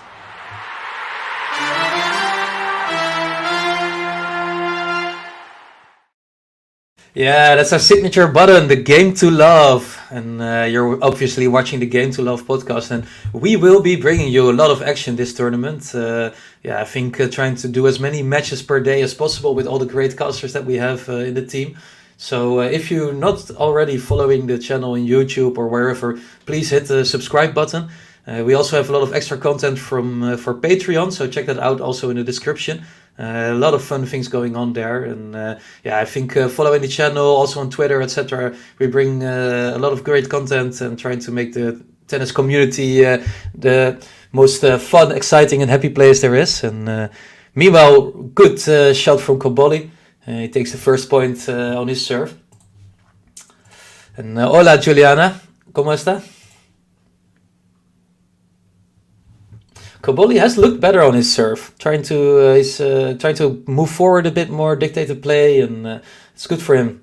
Yeah, that's our signature button, the Game to Love. And you're obviously watching the Game to Love podcast. And we will be bringing you a lot of action this tournament. I think trying to do as many matches per day as possible with all the great casters that we have in the team. So if you're not already following the channel on YouTube or wherever, please hit the subscribe button. We also have a lot of extra content for Patreon, so check that out also in the description. A lot of fun things going on there, and I think following the channel, also on Twitter, etc. We bring a lot of great content and trying to make the tennis community the most fun, exciting, and happy place there is. And meanwhile, good shot from COBOLLI. He takes the first point on his serve. And hola Juliana, ¿cómo está? COBOLLI has looked better on his serve, trying to move forward a bit more, dictate the play, and it's good for him.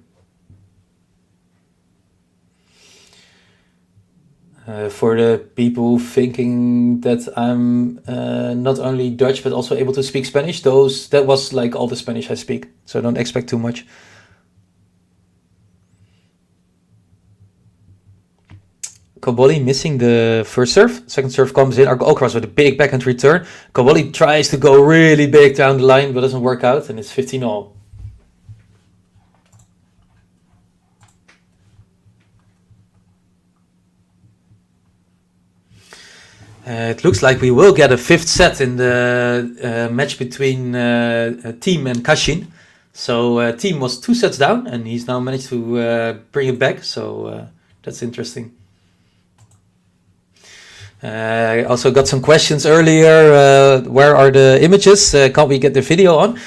For the people thinking that I'm not only Dutch but also able to speak Spanish, that was like all the Spanish I speak, so don't expect too much. COBOLLI missing the first serve. Second serve comes in. ALCARAZ with a big backhand return. COBOLLI tries to go really big down the line, but doesn't work out, and it's 15-all. It looks like we will get a fifth set in the match between Team and Kashin. So Team was 2 sets down, and he's now managed to bring it back. So that's interesting. Also got some questions earlier. Where are the images? Can't we get the video on?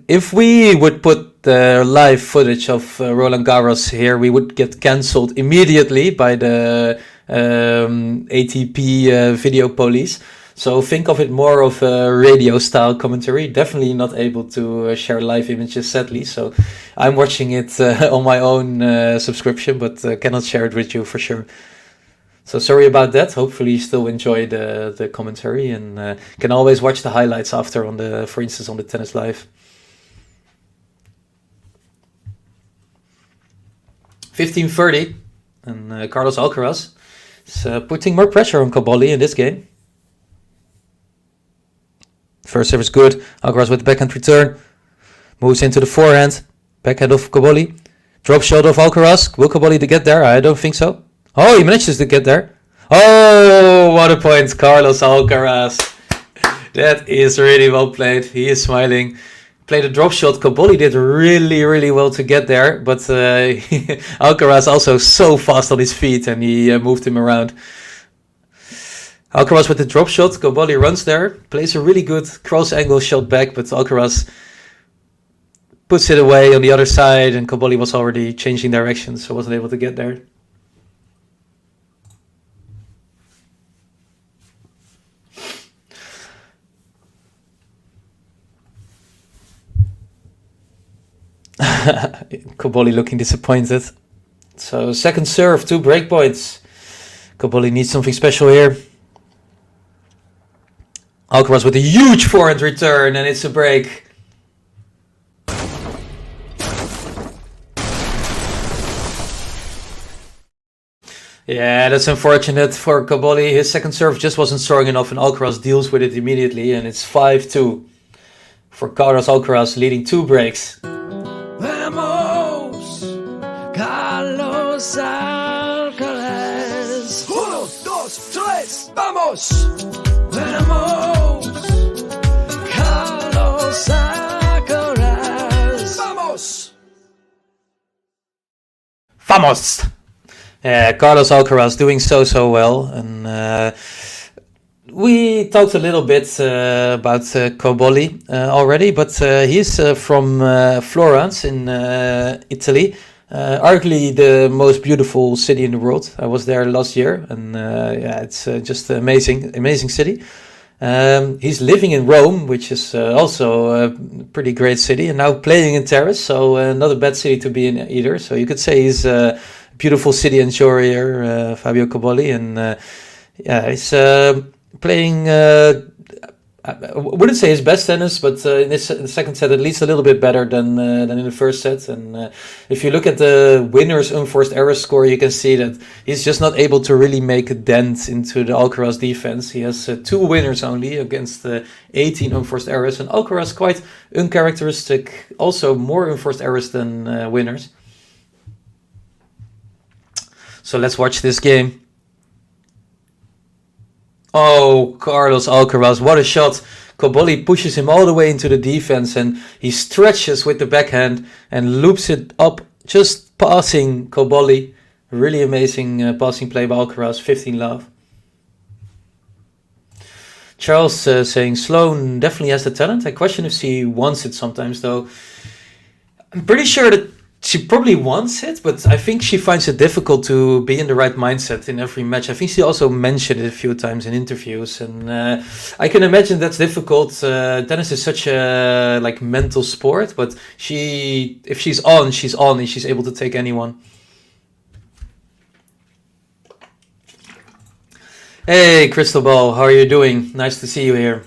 If we would put the live footage of Roland Garros here, we would get cancelled immediately by the ATP video police. So think of it more of a radio style commentary. Definitely not able to share live images, sadly. So I'm watching it on my own subscription, but cannot share it with you for sure. So sorry about that. Hopefully you still enjoy the commentary and can always watch the highlights after for instance, on the Tennis Live. 15-30 and Carlos Alcaraz is putting more pressure on COBOLLI in this game. First serve is good. Alcaraz with the backhand return. Moves into the forehand. Backhand of COBOLLI. Drop shot of Alcaraz. Will COBOLLI get there? I don't think so. Oh, he manages to get there. Oh, what a point, Carlos Alcaraz. That is really well played. He is smiling. Played a drop shot. COBOLLI did really, really well to get there. But Alcaraz also so fast on his feet and he moved him around. Alcaraz with the drop shot. COBOLLI runs there. Plays a really good cross angle shot back. But Alcaraz puts it away on the other side. And COBOLLI was already changing direction. So wasn't able to get there. COBOLLI looking disappointed. So second serve, 2 break points. COBOLLI needs something special here. Alcaraz with a huge forehand return and it's a break. Yeah, that's unfortunate for COBOLLI. His second serve just wasn't strong enough and Alcaraz deals with it immediately and it's 5-2 for Carlos Alcaraz, leading 2 breaks. Vamos, Carlos Alcaraz. 1, 2, 3, vamos. Vamos, Carlos Alcaraz. Vamos. Vamos! Carlos Alcaraz doing so well, and we talked a little bit about COBOLLI already, but he's from Florence in Italy, arguably the most beautiful city in the world. I was there last year, and it's just amazing city. He's living in Rome, which is also a pretty great city, and now playing in Paris, so not a bad city to be in either. So you could say he's a beautiful city enjoyer, Fabio COBOLLI, and he's playing, I I wouldn't say his best tennis, but in the second set at least a little bit better than in the first set. And if you look at the winner's unforced error score, you can see that he's just not able to really make a dent into the Alcaraz defense. He has 2 winners only against 18 unforced errors, and Alcaraz quite uncharacteristic, also more unforced errors than winners. So let's watch this game. Oh, Carlos Alcaraz, what a shot. COBOLLI pushes him all the way into the defense and he stretches with the backhand and loops it up, just passing COBOLLI. Really amazing passing play by Alcaraz, 15-love. Charles saying Sloane definitely has the talent. I question if she wants it sometimes though. I'm pretty sure that she probably wants it, but I think she finds it difficult to be in the right mindset in every match. I think she also mentioned it a few times in interviews, and I can imagine that's difficult. Tennis is such a mental sport, but if she's on, and she's able to take anyone. Hey, Crystal Ball, how are you doing? Nice to see you here.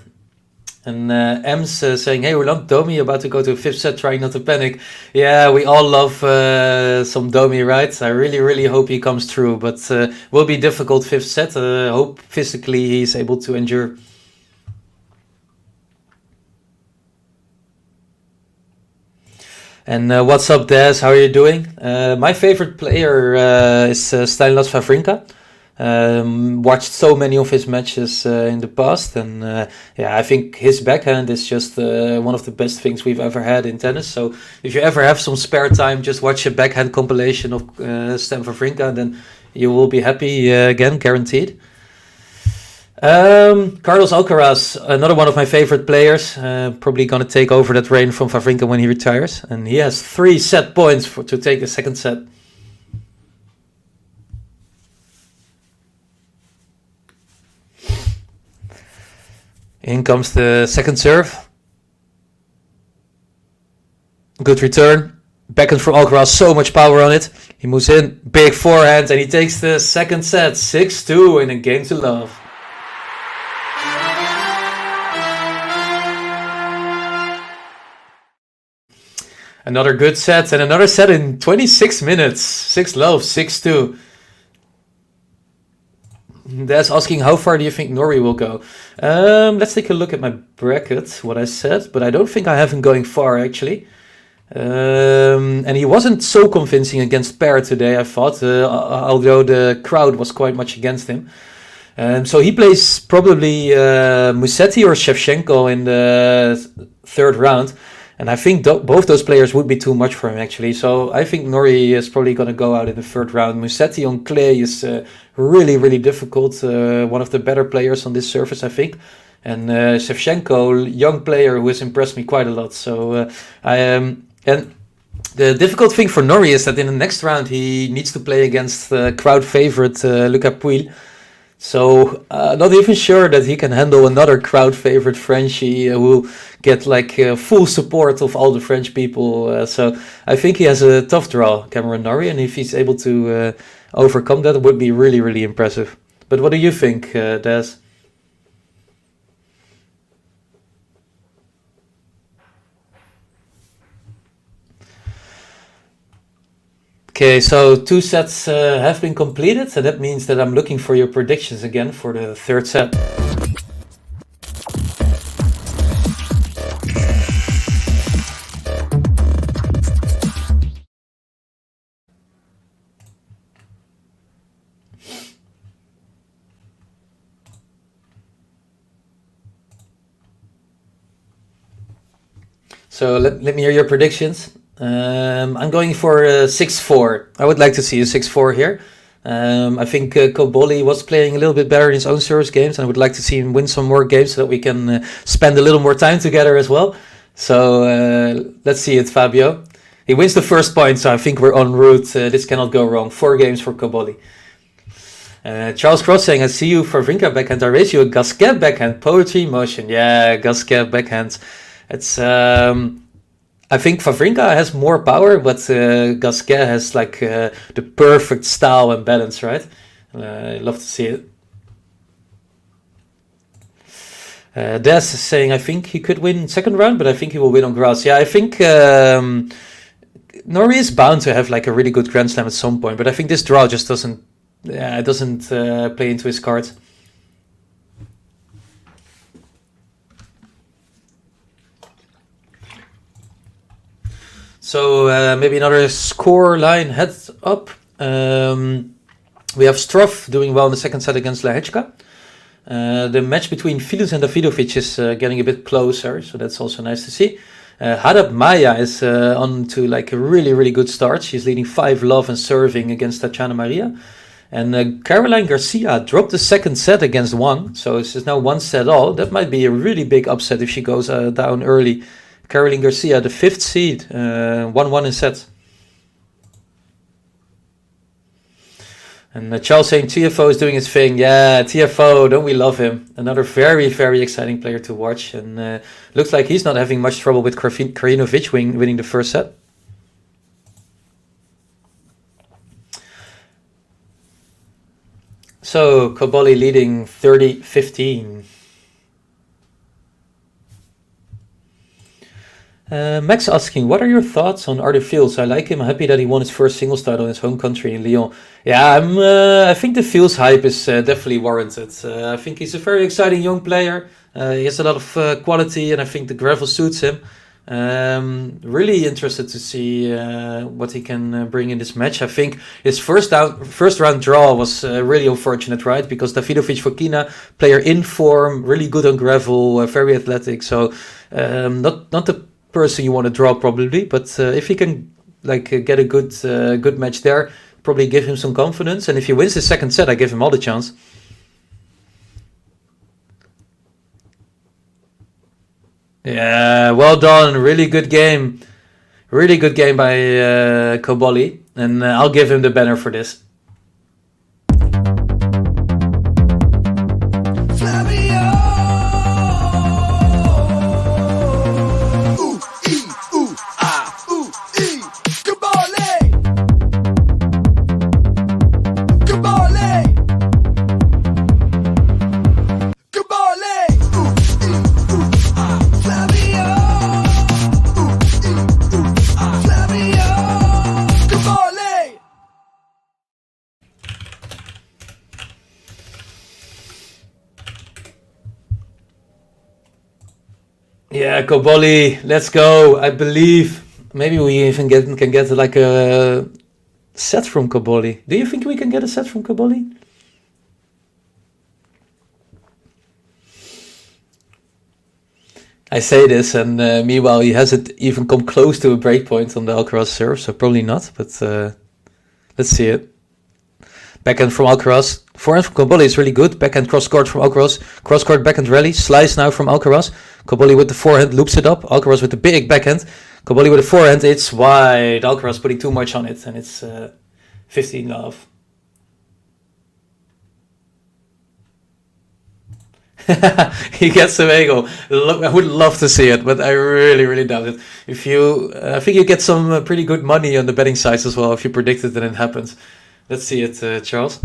And Ems saying, hey Roland, Domi about to go to a 5th set, trying not to panic. Yeah, we all love some Domi, right? I really hope he comes through, but will be difficult 5th set. Hope physically he's able to endure. And what's up, Des? How are you doing? My favorite player is Stanislas Wawrinka. Watched so many of his matches in the past, and I think his backhand is just one of the best things we've ever had in tennis. So if you ever have some spare time, just watch a backhand compilation of Stan Wawrinka, then you will be happy again, guaranteed. Carlos Alcaraz, another one of my favorite players, probably gonna take over that reign from Wawrinka when he retires, and he has 3 set points to take a second set. In comes the second serve. Good return. Backhand from Alcaraz, so much power on it. He moves in, big forehand, and he takes the second set, 6-2 in a game to love. Another good set, and another set in 26 minutes. 6-love, 6-2. That's asking how far do you think Norrie will go? Let's take a look at my bracket, what I said, but I don't think I have him going far actually. And he wasn't so convincing against Pair today, I thought, although the crowd was quite much against him. So he plays probably Musetti or Shevchenko in the 3rd round. And I think both those players would be too much for him, actually. So I think Norrie is probably going to go out in the 3rd round. Musetti on clay is really difficult. One of the better players on this surface, I think. And Shevchenko, young player who has impressed me quite a lot. So and the difficult thing for Norrie is that in the next round he needs to play against crowd favorite Luca Pouille. So not even sure that he can handle another crowd favorite Frenchie who will get full support of all the French people. So I think he has a tough draw, Cameron Norrie, and if he's able to overcome that, it would be really impressive. But what do you think, Des? Okay, so 2 sets have been completed, and that means that I'm looking for your predictions again for the 3rd set. So let me hear your predictions. I'm going for 6-4. I would like to see a 6-4 here. I think COBOLLI was playing a little bit better in his own service games, and I would like to see him win some more games so that we can spend a little more time together as well. So let's see it, Fabio. He wins the first point, so I think we're en route. This cannot go wrong. 4 games for COBOLLI. Charles Cross saying, I see you for Wawrinka backhand. I raise you a Gasquet backhand. Poetry in motion. Yeah, Gasquet backhand. It's... I think Wawrinka has more power, but Gasquet has the perfect style and balance, right? I love to see it. Des is saying, I think he could win second round, but I think he will win on grass. Yeah, I think Norrie is bound to have like a really good Grand Slam at some point, but I think this draw just doesn't play into his cards. So maybe another score line heads up. We have Struff doing well in the second set against Lehečka. The match between Filius and Davidovic is getting a bit closer, so that's also nice to see. Hadab Maya is on to like a really, really good start. She's leading 5-love and serving against Tatiana Maria. And Caroline Garcia dropped the second set against Wang, so it's now 1 set all. That might be a really big upset if she goes down early. Caroline Garcia, the 5th seed, 1-1 in sets. And Charles saying TFO is doing his thing. Yeah, TFO, don't we love him? Another very, very exciting player to watch. And looks like he's not having much trouble with Krajinovic winning the first set. So, COBOLLI leading 30-15. Max asking, what are your thoughts on Arthur Fields? I like him. I'm happy that he won his first singles title in his home country in Lyon. Yeah, I think the Fields hype is definitely warranted. I think he's a very exciting young player. He has a lot of quality, and I think the gravel suits him. Really interested to see what he can bring in this match. I think his first round draw was really unfortunate, right? Because Davidovic Fokina, player in form, really good on gravel, very athletic. So not the person you want to draw probably, but if he can like get a good match there, probably give him some confidence. And if he wins the second set, I give him all the chance. Yeah, well done. Really good game. Really good game by COBOLLI. And I'll give him the banner for this. Flavio! Ooh, ee, ooh, ah, ooh, ee. COBOLLI! COBOLLI! COBOLLI! Ooh, ee, ooh, ah, Flavio! Ooh, ee, ooh, ah, Flavio! COBOLLI! Yeah, COBOLLI, let's go. I believe maybe we even can get like a set from COBOLLI. Do you think we can get a set from COBOLLI? I say this, and meanwhile he hasn't even come close to a breakpoint on the Alcaraz serve, so probably not, but let's see it. Backhand from Alcaraz. Forehand from COBOLLI is really good. Backhand cross-court from Alcaraz. Cross-court backhand rally. Slice now from Alcaraz. COBOLLI with the forehand loops it up. Alcaraz with the big backhand. COBOLLI with the forehand. It's wide. Alcaraz putting too much on it, and it's 15-love. He gets the bagel. Look, I would love to see it, but I really, really doubt it. I think you get some pretty good money on the betting sites as well if you predict it and it happens. Let's see it, Charles.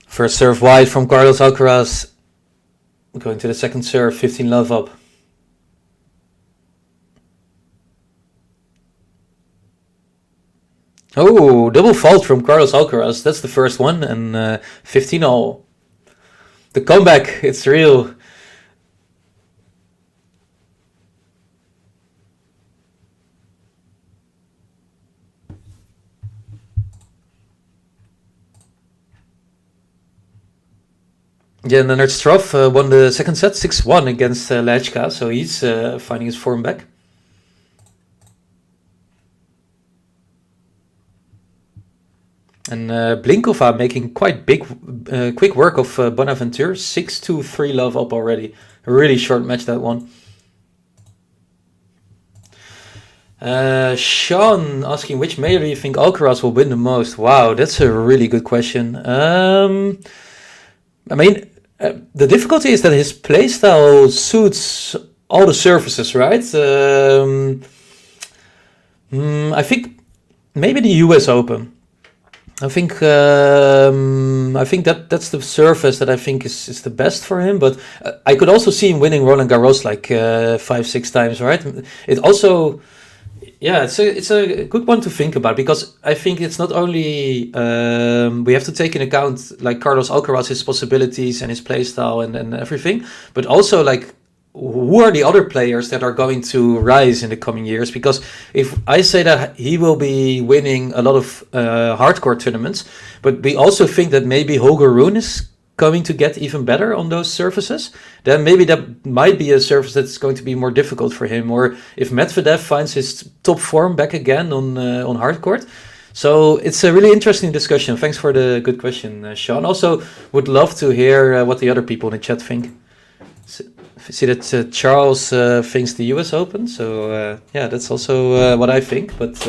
First serve wide from Carlos Alcaraz. Going to the second serve, 15-love up. Oh, double fault from Carlos Alcaraz. That's the first one, and 15-all. The comeback, it's real. Yeah, and Leonard Struff won the second set 6-1 against Lehečka, so he's finding his form back. And Blinkova making quite quick work of Bonaventure. 6-2, 3-love up already. A really short match, that one. Sean asking, which major do you think Alcaraz will win the most? Wow, that's a really good question. I mean, the difficulty is that his playstyle suits all the surfaces, right? I think maybe the US Open. I think that's the surface that I think is the best for him. But I could also see him winning Roland Garros like 5-6 times, right? It also, yeah, it's a good one to think about, because I think it's not only we have to take into account like Carlos Alcaraz, his possibilities and his play style and everything, but also like who are the other players that are going to rise in the coming years? Because if I say that he will be winning a lot of hardcore tournaments, but we also think that maybe Holger Rune is going to get even better on those surfaces, then maybe that might be a surface that's going to be more difficult for him. Or if Medvedev finds his top form back again on hardcourt. So it's a really interesting discussion. Thanks for the good question, Sean. Also, would love to hear what the other people in the chat think. See that Charles thinks the US Open, so yeah, that's also what I think. But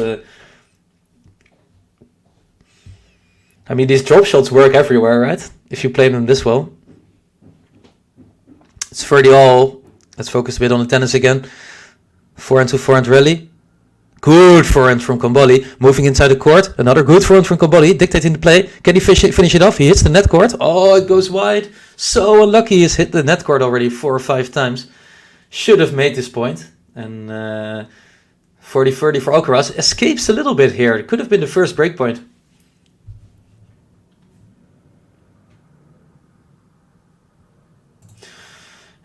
I mean, these drop shots work everywhere, right? If you play them this well. It's 30-all. Let's focus a bit on the tennis again. Forehand to forehand rally. Good forehand from COBOLLI. Moving inside the court. Another good forehand from COBOLLI. Dictating the play. Can he finish it off? He hits the net court. Oh, it goes wide. So unlucky. He's hit the net court already 4 or 5 times. Should have made this point. And 40-30 for Alcaraz. Escapes a little bit here. It could have been the first break point.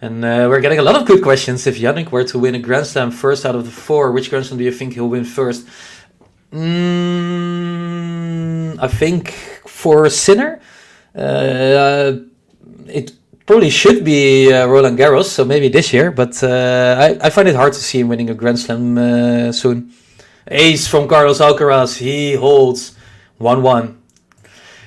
And we're getting a lot of good questions. If Yannick were to win a Grand Slam first out of the 4, which Grand Slam do you think he'll win first? I think for Sinner, it probably should be Roland Garros, so maybe this year. But I find it hard to see him winning a Grand Slam soon. Ace from Carlos Alcaraz. He holds 1-1.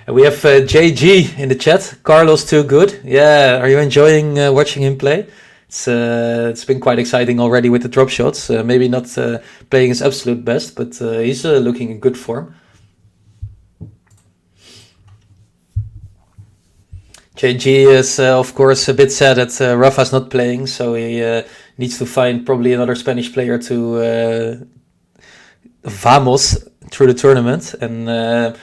And we have JG in the chat. Carlos too good. Yeah, are you enjoying watching him play? It's been quite exciting already with the drop shots. Maybe not playing his absolute best, but he's looking in good form. JG is of course a bit sad that Rafa's not playing, so he needs to find probably another Spanish player to vamos through the tournament. And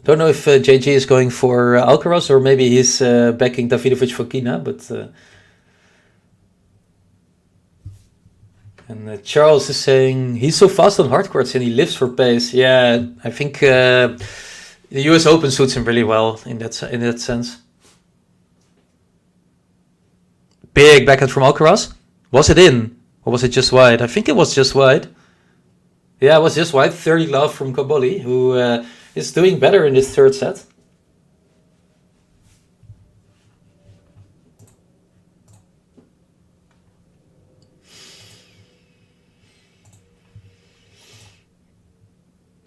don't know if JG is going for Alcaraz, or maybe he's backing Davidovich Fokina, but and Charles is saying he's so fast on hardcourts and he lives for pace. Yeah, I think the US Open suits him really well in that sense. Big backhand from Alcaraz. Was it in, or was it just wide? I think it was just wide. Yeah, it was just wide. 30 love from COBOLLI, who is doing better in this third set.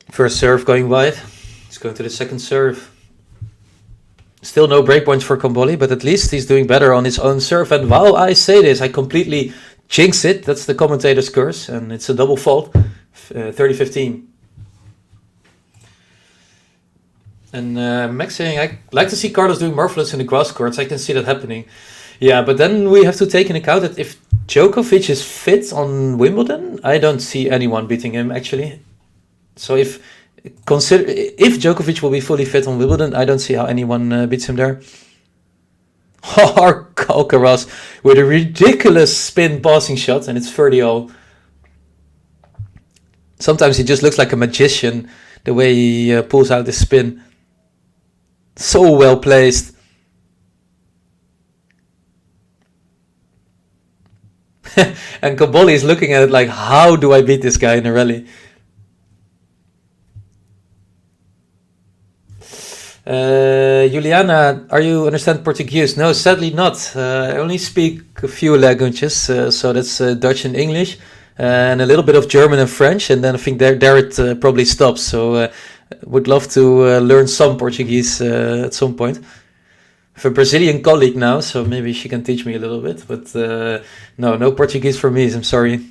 First serve going wide. He's going to the second serve. Still no breakpoints for COBOLLI, but at least he's doing better on his own serve. And while I say this, I completely jinx it. That's the commentator's curse, and it's a double fault. 30-15. And Max saying, I like to see Carlos doing marvelous in the grass courts. I can see that happening. Yeah, but then we have to take into account that if Djokovic is fit on Wimbledon, I don't see anyone beating him, actually. So if Djokovic will be fully fit on Wimbledon, I don't see how anyone beats him there. Alcaraz with a ridiculous spin passing shot, and it's 30-all. Sometimes he just looks like a magician, the way he pulls out his spin. So well placed. And COBOLLI is looking at it like, how do I beat this guy in a rally? Juliana, are you understand Portuguese? No, sadly not. I only speak a few languages, so that's Dutch and English, and a little bit of German and French, and then I think there it probably stops. So would love to learn some Portuguese at some point. I have a Brazilian colleague now, so maybe she can teach me a little bit, but no Portuguese for me, I'm sorry.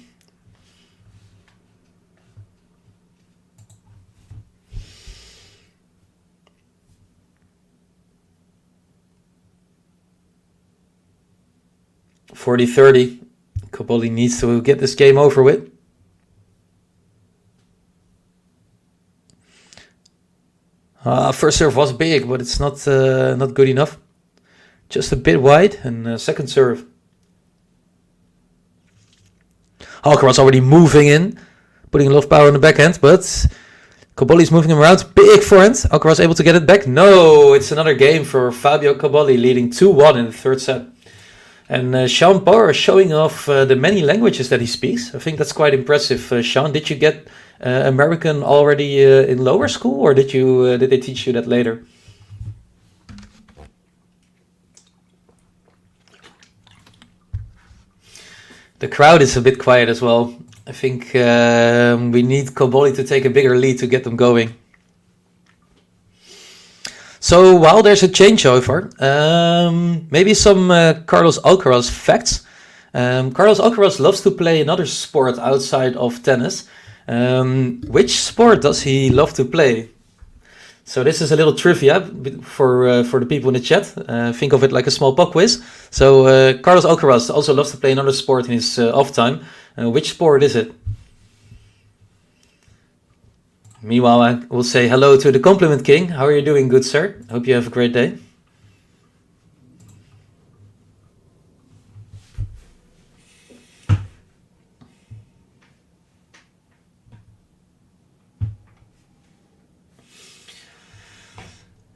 $40-30. Cobolli needs to get this game over with. First serve was big, but it's not good enough. Just a bit wide, and second serve. Alcaraz already moving in, putting a lot of power on the backhand, but Cobolli's moving him around. Big forehand. Alcaraz able to get it back? No, it's another game for Flavio Cobolli, leading 2-1 in the third set. And Sean Power showing off the many languages that he speaks. I think that's quite impressive. Sean, did you get American already in lower school, or did they teach you that later? The crowd is a bit quiet as well. I think we need Cobolli to take a bigger lead to get them going. So while there's a changeover, maybe some Carlos Alcaraz facts. Carlos Alcaraz loves to play another sport outside of tennis. Which sport does he love to play? So this is a little trivia for the people in the chat. Think of it like a small pop quiz. So Carlos Alcaraz also loves to play another sport in his off time. Which sport is it? Meanwhile, I will say hello to the Compliment King. How are you doing, good sir? Hope you have a great day.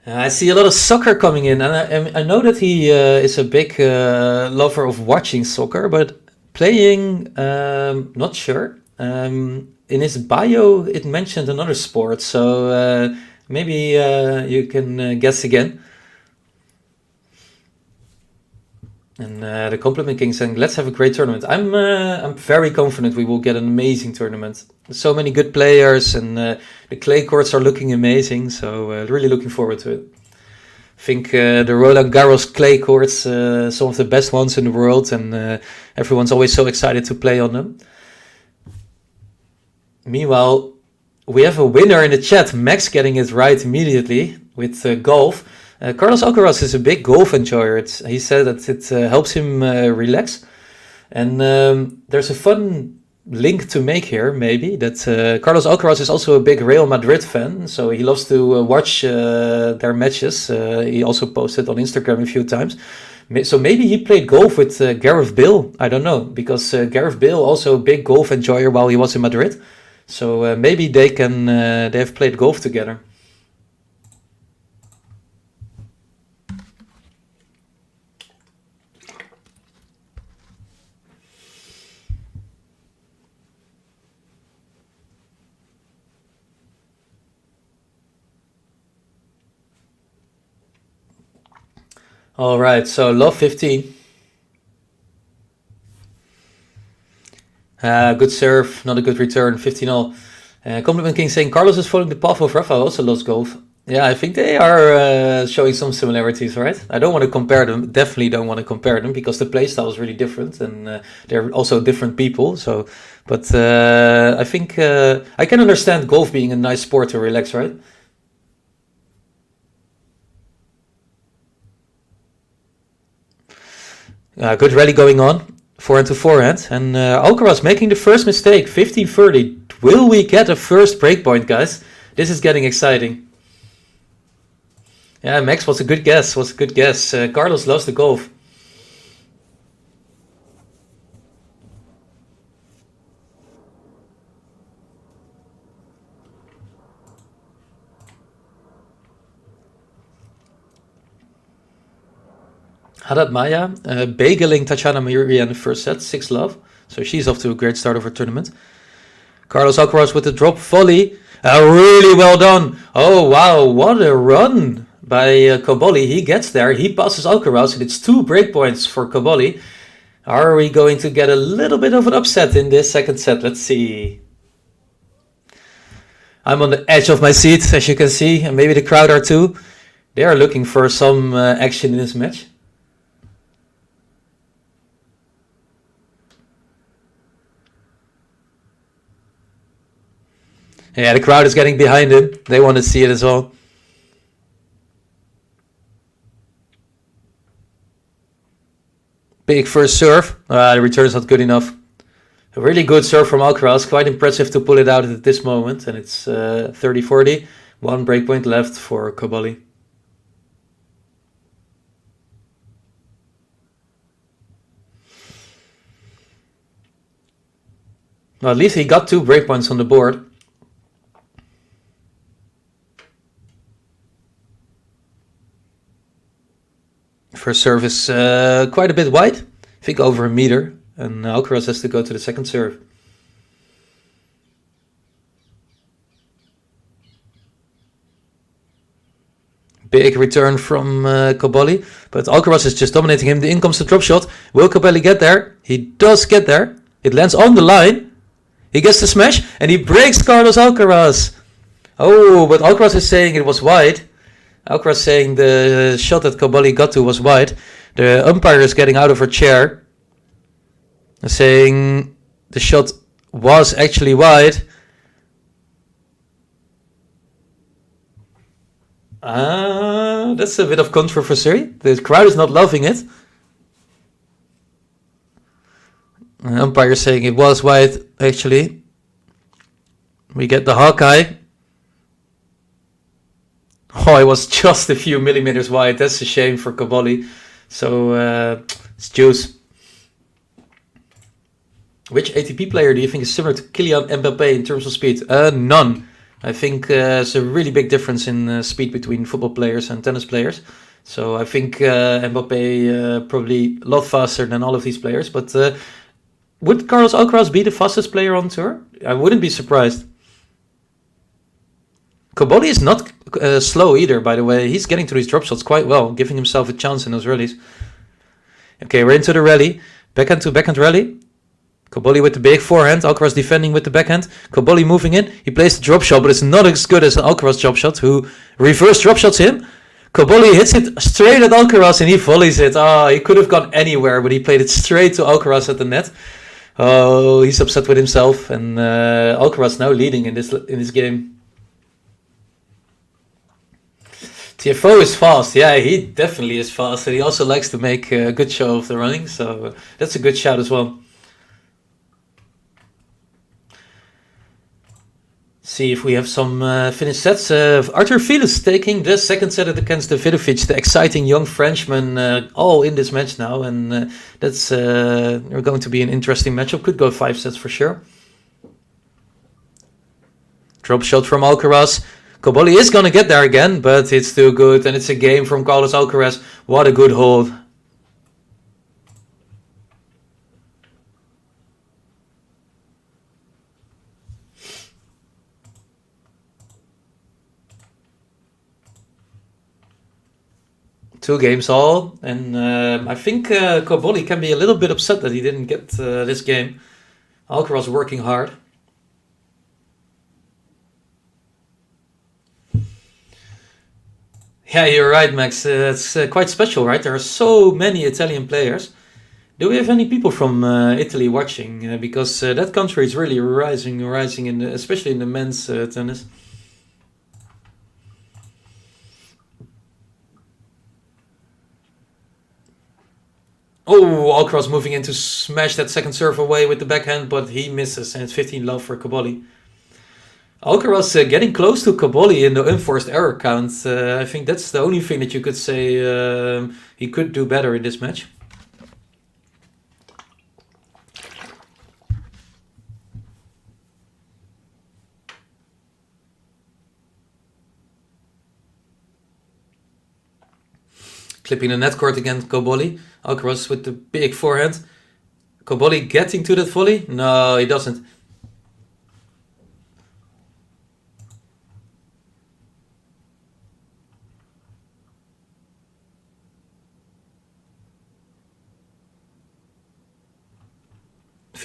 I see a lot of soccer coming in, and I know that he is a big lover of watching soccer, but playing, not sure. In his bio, it mentioned another sport, so maybe you can guess again. And the Compliment King saying, let's have a great tournament. I'm very confident we will get an amazing tournament. So many good players, and the clay courts are looking amazing, so really looking forward to it. I think the Roland Garros clay courts, some of the best ones in the world, and everyone's always so excited to play on them. Meanwhile, we have a winner in the chat, Max getting it right immediately with golf. Carlos Alcaraz is a big golf enjoyer. He said that it helps him relax. And there's a fun link to make here, maybe, that Carlos Alcaraz is also a big Real Madrid fan. So he loves to watch their matches. He also posted on Instagram a few times. So maybe he played golf with Gareth Bale. I don't know, because Gareth Bale also a big golf enjoyer while he was in Madrid. So maybe they have played golf together. All right, so love 15. Good serve, not a good return, 15-all. Compliment King saying Carlos is following the path of Rafa, also loves golf. Yeah, I think they are showing some similarities, right? I don't want to compare them, definitely don't want to compare them, because the play style is really different, and they're also different people. So, but I think I can understand golf being a nice sport to relax, right? Good rally going on, forehand to forehand, and Alcaraz making the first mistake, 15-30. Will we get a first breakpoint, guys? This is getting exciting. Yeah, Max was a good guess, Carlos loves the golf. Haddad Maya, bageling Tatiana Maria in the first set, 6-love. So she's off to a great start of her tournament. Carlos Alcaraz with the drop volley. Really well done. Oh, wow, what a run by Cobolli. He gets there, he passes Alcaraz, and it's 2 breakpoints for Cobolli. Are we going to get a little bit of an upset in this second set? Let's see. I'm on the edge of my seat, as you can see, and maybe the crowd are too. They are looking for some action in this match. Yeah, the crowd is getting behind him. They want to see it as well. Big first serve. The return's not good enough. A really good serve from Alcaraz. Quite impressive to pull it out at this moment. And it's 30-40. 1 breakpoint left for COBOLLI. Well, at least he got 2 breakpoints on the board. First serve is quite a bit wide. I think over a meter. And Alcaraz has to go to the second serve. Big return from COBOLLI. But Alcaraz is just dominating him. The in comes the drop shot. Will COBOLLI get there? He does get there. It lands on the line. He gets the smash. And he breaks Carlos Alcaraz. Oh, but Alcaraz is saying it was wide. Alcaraz saying the shot that COBOLLI got to was wide. The umpire is getting out of her chair. Saying the shot was actually wide. That's a bit of controversy. The crowd is not loving it. The umpire saying it was wide, actually. We get the Hawkeye. Oh, it was just a few millimeters wide. That's a shame for COBOLLI. So, it's juice. Which ATP player do you think is similar to Kylian Mbappé in terms of speed? None. I think there's a really big difference in speed between football players and tennis players. So I think Mbappé probably a lot faster than all of these players. But would Carlos Alcaraz be the fastest player on tour? I wouldn't be surprised. COBOLLI is not slow either, by the way. He's getting to these drop shots quite well, giving himself a chance in those rallies. Okay, we're into the rally. Backhand to backhand rally. COBOLLI with the big forehand, Alcaraz defending with the backhand. COBOLLI moving in, he plays the drop shot, but it's not as good as an Alcaraz drop shot, who reverse drop shots him. COBOLLI hits it straight at Alcaraz and he volleys it. He could have gone anywhere, but he played it straight to Alcaraz at the net. Oh, he's upset with himself, and Alcaraz now leading in this game. TFO is fast, yeah, he definitely is fast, and he also likes to make a good show of the running, so that's a good shout as well. See if we have some finished sets. Arthur Fils taking the second set against Davidovich, the exciting young Frenchman, all in this match now, and that's going to be an interesting matchup. Could go 5 sets for sure. Drop shot from Alcaraz. COBOLLI is going to get there again, but it's too good, and it's a game from Carlos Alcaraz. What a good hold. Two games all, and I think COBOLLI can be a little bit upset that he didn't get this game. Alcaraz working hard. Yeah, you're right, Max. It's quite special, right? There are so many Italian players. Do we have any people from Italy watching? Because that country is really rising in especially in the men's tennis. Oh, Alcaraz moving in to smash that second serve away with the backhand, but he misses, and it's 15-love for COBOLLI. Alcaraz getting close to COBOLLI in the unforced error count. I think that's the only thing that you could say he could do better in this match. Clipping the net court against COBOLLI. Alcaraz with the big forehand. COBOLLI getting to that volley? No, he doesn't.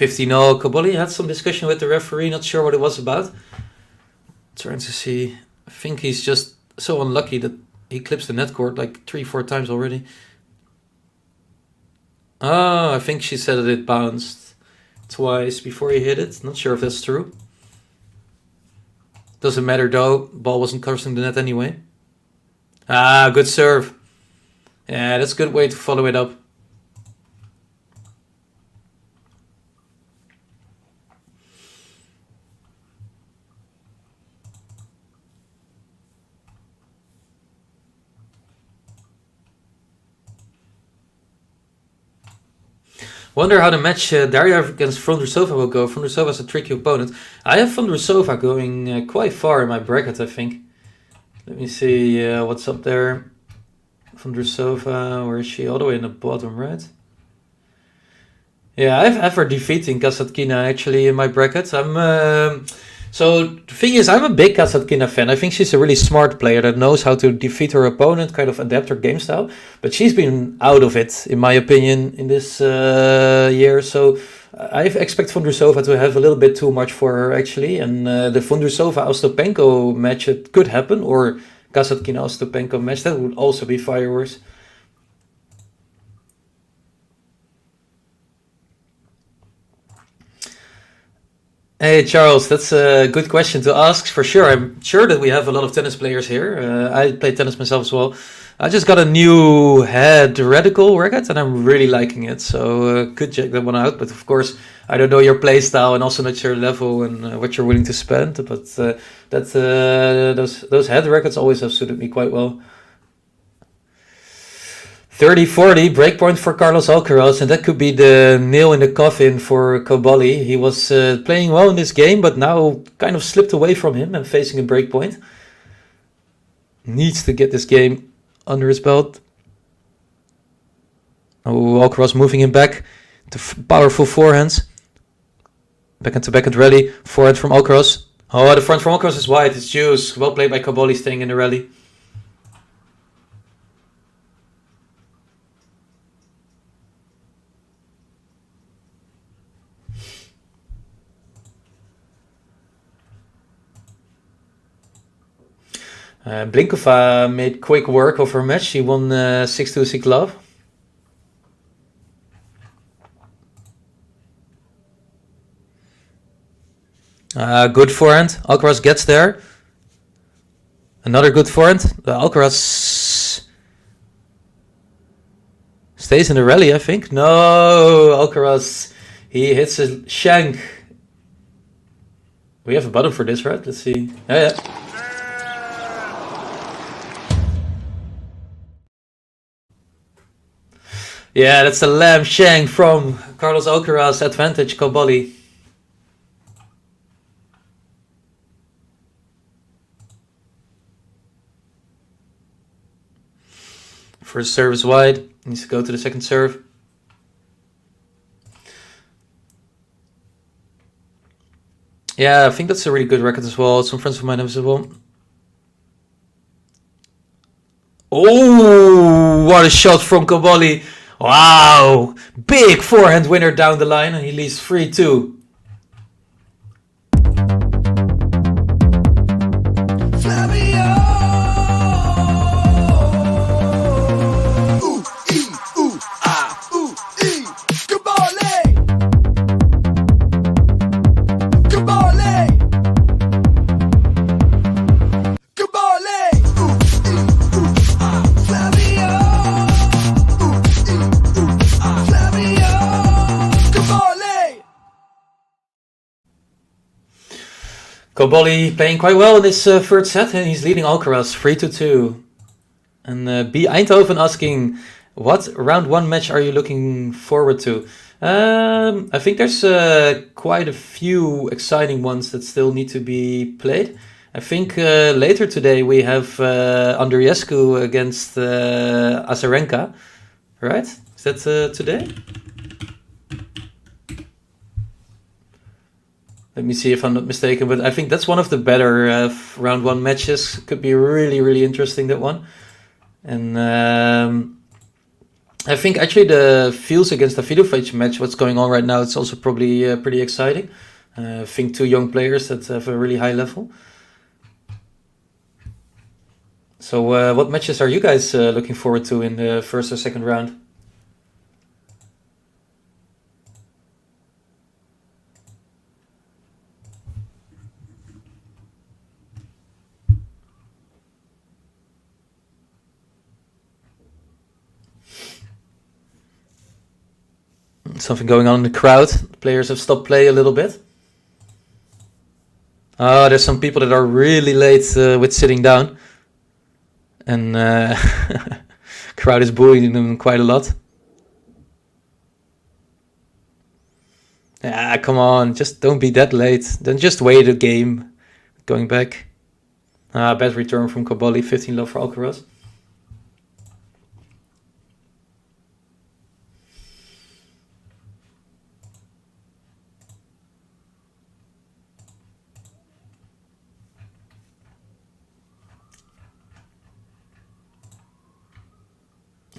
No, COBOLLI had some discussion with the referee, not sure what it was about. Trying to see. I think he's just so unlucky that he clips the net court like 3-4 times already. Oh, I think she said that it bounced twice before he hit it. Not sure if that's true. Doesn't matter though. Ball wasn't crossing the net anyway. Good serve. Yeah, that's a good way to follow it up. Wonder how the match Darya against Vondrousova will go. Vondrousova is a tricky opponent. I have Vondrousova going quite far in my bracket, I think. Let me see what's up there. Vondrousova, where is she? All the way in the bottom, right? Yeah, I have her defeating Kasatkina actually in my bracket. So the thing is, I'm a big Kasatkina fan. I think she's a really smart player that knows how to defeat her opponent, kind of adapt her game style. But she's been out of it, in my opinion, in this year. So I expect Vondrousova to have a little bit too much for her, actually. And the Vondrousova-Ostapenko match, it could happen. Or Kasatkina-Ostapenko match, that would also be fireworks. Hey Charles, that's a good question to ask for sure. I'm sure that we have a lot of tennis players here. I play tennis myself as well. I just got a new head radical racket and I'm really liking it. So could check that one out. But of course, I don't know your play style and also not your level and what you're willing to spend. But those head rackets always have suited me quite well. 30-40 breakpoint for Carlos Alcaraz, and that could be the nail in the coffin for COBOLLI. He was playing well in this game, but now kind of slipped away from him and facing a breakpoint. Needs to get this game under his belt. Oh, Alcaraz moving him back to powerful forehands. Backhand rally. Forehand from Alcaraz. Oh, the front from Alcaraz is wide. It's juice. Well played by COBOLLI, staying in the rally. Blinkova made quick work of her match. She won 6-2, 6 love. Good forehand. Alcaraz gets there. Another good forehand. Alcaraz stays in the rally, I think. No, Alcaraz. He hits a shank. We have a button for this, right? Let's see. Yeah. Yeah, that's the lamb shank from Carlos Alcaraz, advantage COBOLLI. First serve is wide, needs to go to the second serve. Yeah, I think that's a really good record as well. Some friends of mine have as well. Oh, what a shot from COBOLLI. Wow, big forehand winner down the line, and he leads 3-2. Flavio! Ooh, COBOLLI! COBOLLI! COBOLLI! Flavio! Flavio! COBOLLI! COBOLLI playing quite well in this third set, and he's leading Alcaraz 3-2. And B. Eindhoven asking, what round one match are you looking forward to? I think there's quite a few exciting ones that still need to be played. I think later today we have Andreescu against Azarenka, right? Is that today? Let me see if I'm not mistaken, but I think that's one of the better round one matches. Could be really, really interesting, that one. And I think actually the Fields against Davidovich match, what's going on right now, it's also probably pretty exciting. I think two young players that have a really high level. So what matches are you guys looking forward to in the first or second round? Something going on in the crowd. Players have stopped play a little bit. Oh, there's some people that are really late with sitting down. And crowd is booing them quite a lot. Ah, come on, just don't be that late. Then just wait a game. Going back. Bad return from COBOLLI, 15 love for ALCARAZ.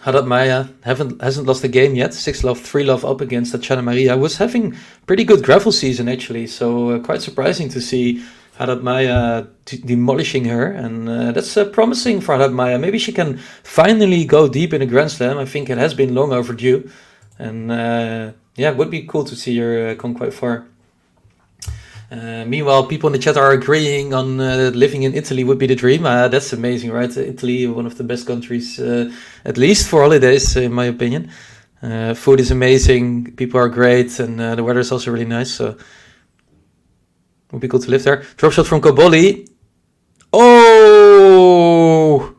Haddad Maia hasn't lost a game yet. 6 love, 3 love up against Tatiana Maria. Was having pretty good gravel season actually, so quite surprising to see Haddad Maia demolishing her, and that's promising for Haddad Maia. Maybe she can finally go deep in a Grand Slam. I think it has been long overdue, and it would be cool to see her come quite far. Meanwhile, people in the chat are agreeing on living in Italy would be the dream. That's amazing, right? Italy, one of the best countries, at least for holidays, in my opinion. Food is amazing, people are great, and the weather is also really nice. So, would be cool to live there. Drop shot from COBOLLI. Oh!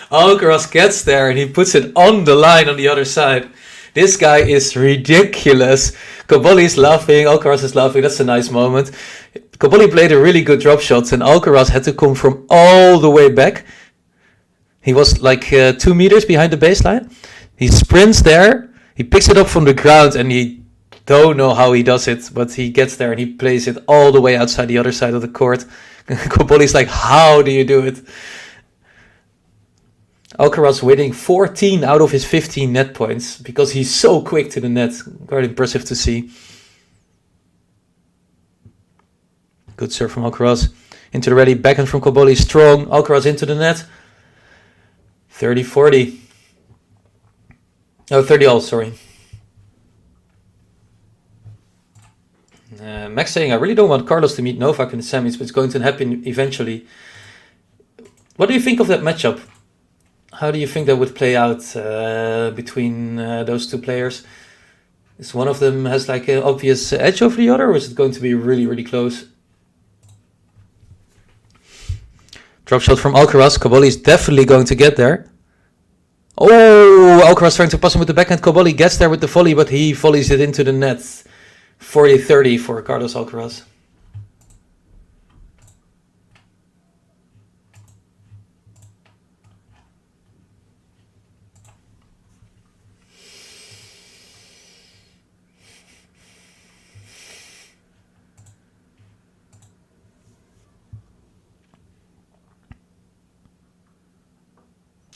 Alcaraz gets there and he puts it on the line on the other side. This guy is ridiculous. COBOLLI is laughing, Alcaraz is laughing. That's a nice moment. COBOLLI played a really good drop shot and Alcaraz had to come from all the way back. He was like 2 meters behind the baseline. He sprints there. He picks it up from the ground and he don't know how he does it, but he gets there and he plays it all the way outside the other side of the court. COBOLLI's like, how do you do it? Alcaraz winning 14 out of his 15 net points because he's so quick to the net. Quite impressive to see. Good serve from Alcaraz. Into the ready, backhand from COBOLLI, strong. Alcaraz into the net. 30-40. Oh, 30-all, sorry. Max saying, I really don't want Carlos to meet Novak in the semis, but it's going to happen eventually. What do you think of that matchup? How do you think that would play out between those two players? Is one of them has like an obvious edge over the other, or is it going to be really, really close? Drop shot from Alcaraz. COBOLLI is definitely going to get there. Oh, Alcaraz trying to pass him with the backhand. COBOLLI gets there with the volley, but he volleys it into the net. 40-30 for Carlos Alcaraz.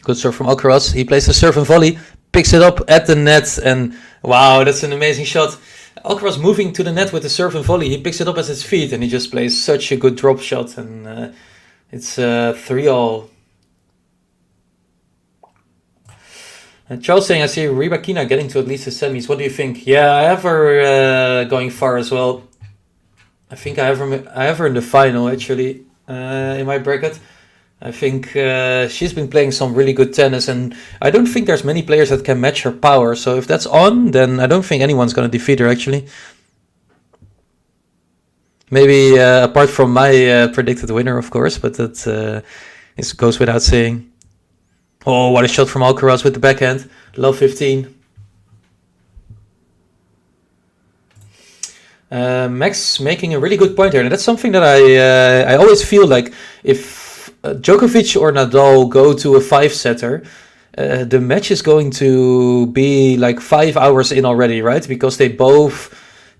Good serve from Alcaraz. He plays the serve and volley, picks it up at the net, and wow, that's an amazing shot. Alcaraz moving to the net with the serve and volley. He picks it up at his feet, and he just plays such a good drop shot, and it's 3-all. And Charles saying, I see Rybakina getting to at least the semis. What do you think? Yeah, I have her going far as well. I think I have her in the final, actually, in my bracket. I think she's been playing some really good tennis, and I don't think there's many players that can match her power. So if that's on, then I don't think anyone's going to defeat her, actually. Maybe apart from my predicted winner, of course, but that goes without saying. Oh, what a shot from Alcaraz with the backhand. Love 15. Max making a really good point here, and that's something that I always feel like if Djokovic or Nadal go to a 5-setter, the match is going to be like 5 hours in already, right? Because they both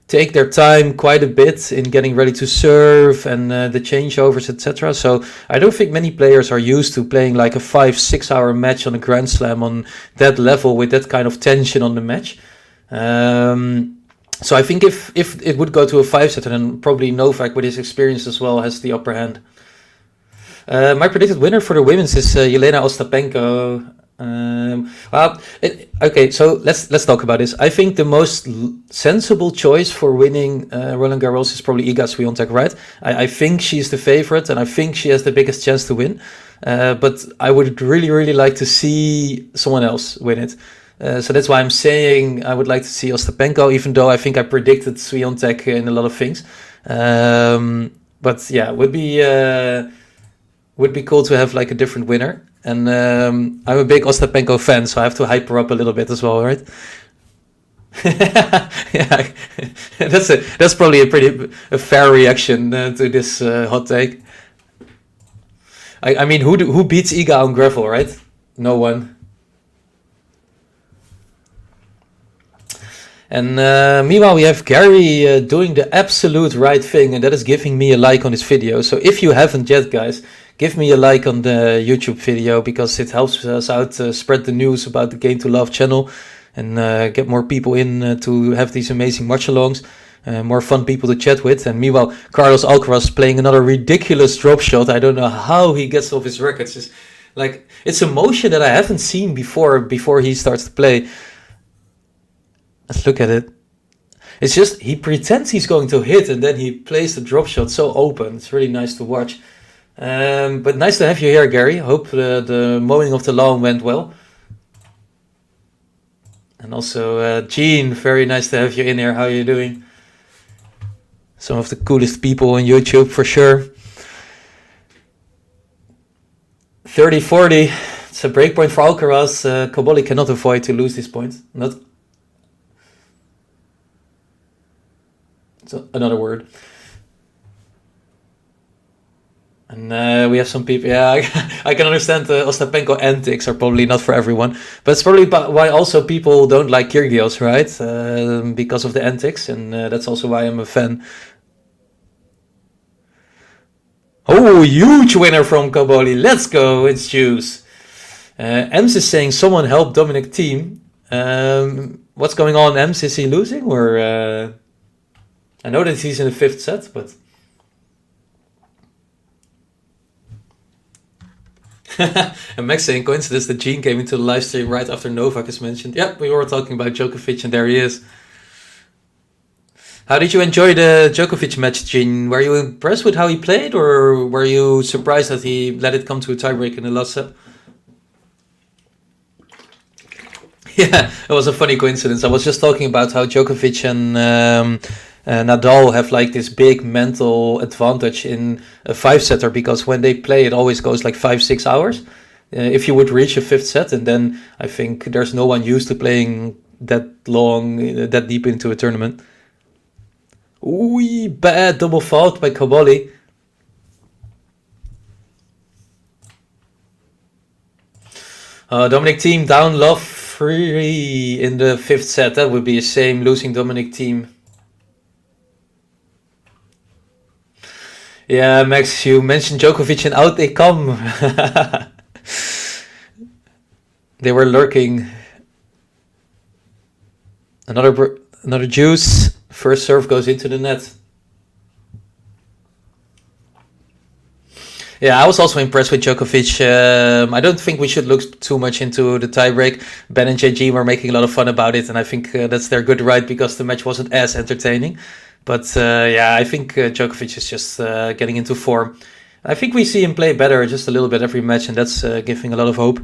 take their time quite a bit in getting ready to serve and the changeovers, etc. So I don't think many players are used to playing like a 5-6 hour match on a Grand Slam on that level with that kind of tension on the match. So I think if it would go to a 5-setter, then probably Novak with his experience as well has the upper hand. My predicted winner for the women's is Jelena Ostapenko. Okay, so let's talk about this. I think the most sensible choice for winning Roland Garros is probably Iga Swiatek, right? I think she's the favorite, and I think she has the biggest chance to win. But I would really, really like to see someone else win it. So that's why I'm saying I would like to see Ostapenko, even though I think I predicted Swiatek in a lot of things. But yeah, would be cool to have like a different winner. And I'm a big Ostapenko fan, so I have to hype her up a little bit as well, right? Yeah, that's probably a fair reaction to this hot take. I mean, who beats Iga on gravel, right? No one. And meanwhile, we have Gary doing the absolute right thing, and that is giving me a like on this video. So if you haven't yet, guys, give me a like on the YouTube video, because it helps us out to spread the news about the Game to Love channel and get more people in to have these amazing watch-alongs, more fun people to chat with. And meanwhile, Carlos Alcaraz playing another ridiculous drop shot. I don't know how he gets off his records. It's a motion that I haven't seen before he starts to play. Let's look at it. It's just, he pretends he's going to hit and then he plays the drop shot so open. It's really nice to watch. But nice to have you here, Gary. Hope the mowing of the lawn went well. And also, Gene, very nice to have you in here. How are you doing? Some of the coolest people on YouTube, for sure. 30-40. It's a breakpoint for Alcaraz. COBOLLI cannot avoid to lose this point. Not... So another word. And we have some people. Yeah, I can understand the Ostapenko antics are probably not for everyone, but it's probably why also people don't like Kyrgios, right? Because of the antics, and that's also why I'm a fan. Oh, huge winner from COBOLLI. Let's go, it's juice. Ems is saying someone help Dominic Thiem. What's going on, Ems? Is he losing or? I know that he's in the 5th set, but... And Max saying, coincidence that Gene came into the live stream right after Novak is mentioned. Yep, we were talking about Djokovic and there he is. How did you enjoy the Djokovic match, Gene? Were you impressed with how he played, or were you surprised that he let it come to a tiebreak in the last set? Yeah, it was a funny coincidence. I was just talking about how Djokovic and Nadal have like this big mental advantage in a 5-setter, because when they play it always goes like 5-6 hours. If you would reach a 5th set, and then I think there's no one used to playing that long, that deep into a tournament. Ooh, bad double fault by COBOLLI. Dominic Thiem down love 3 in the 5th set. That would be a shame, losing Dominic Thiem. Yeah, Max, you mentioned Djokovic and out they come. They were lurking. Another juice. First serve goes into the net. Yeah, I was also impressed with Djokovic. I don't think we should look too much into the tiebreak. Ben and JG were making a lot of fun about it, and I think that's their good right, because the match wasn't as entertaining. But yeah, I think Djokovic is just getting into form. I think we see him play better just a little bit every match, and that's giving a lot of hope.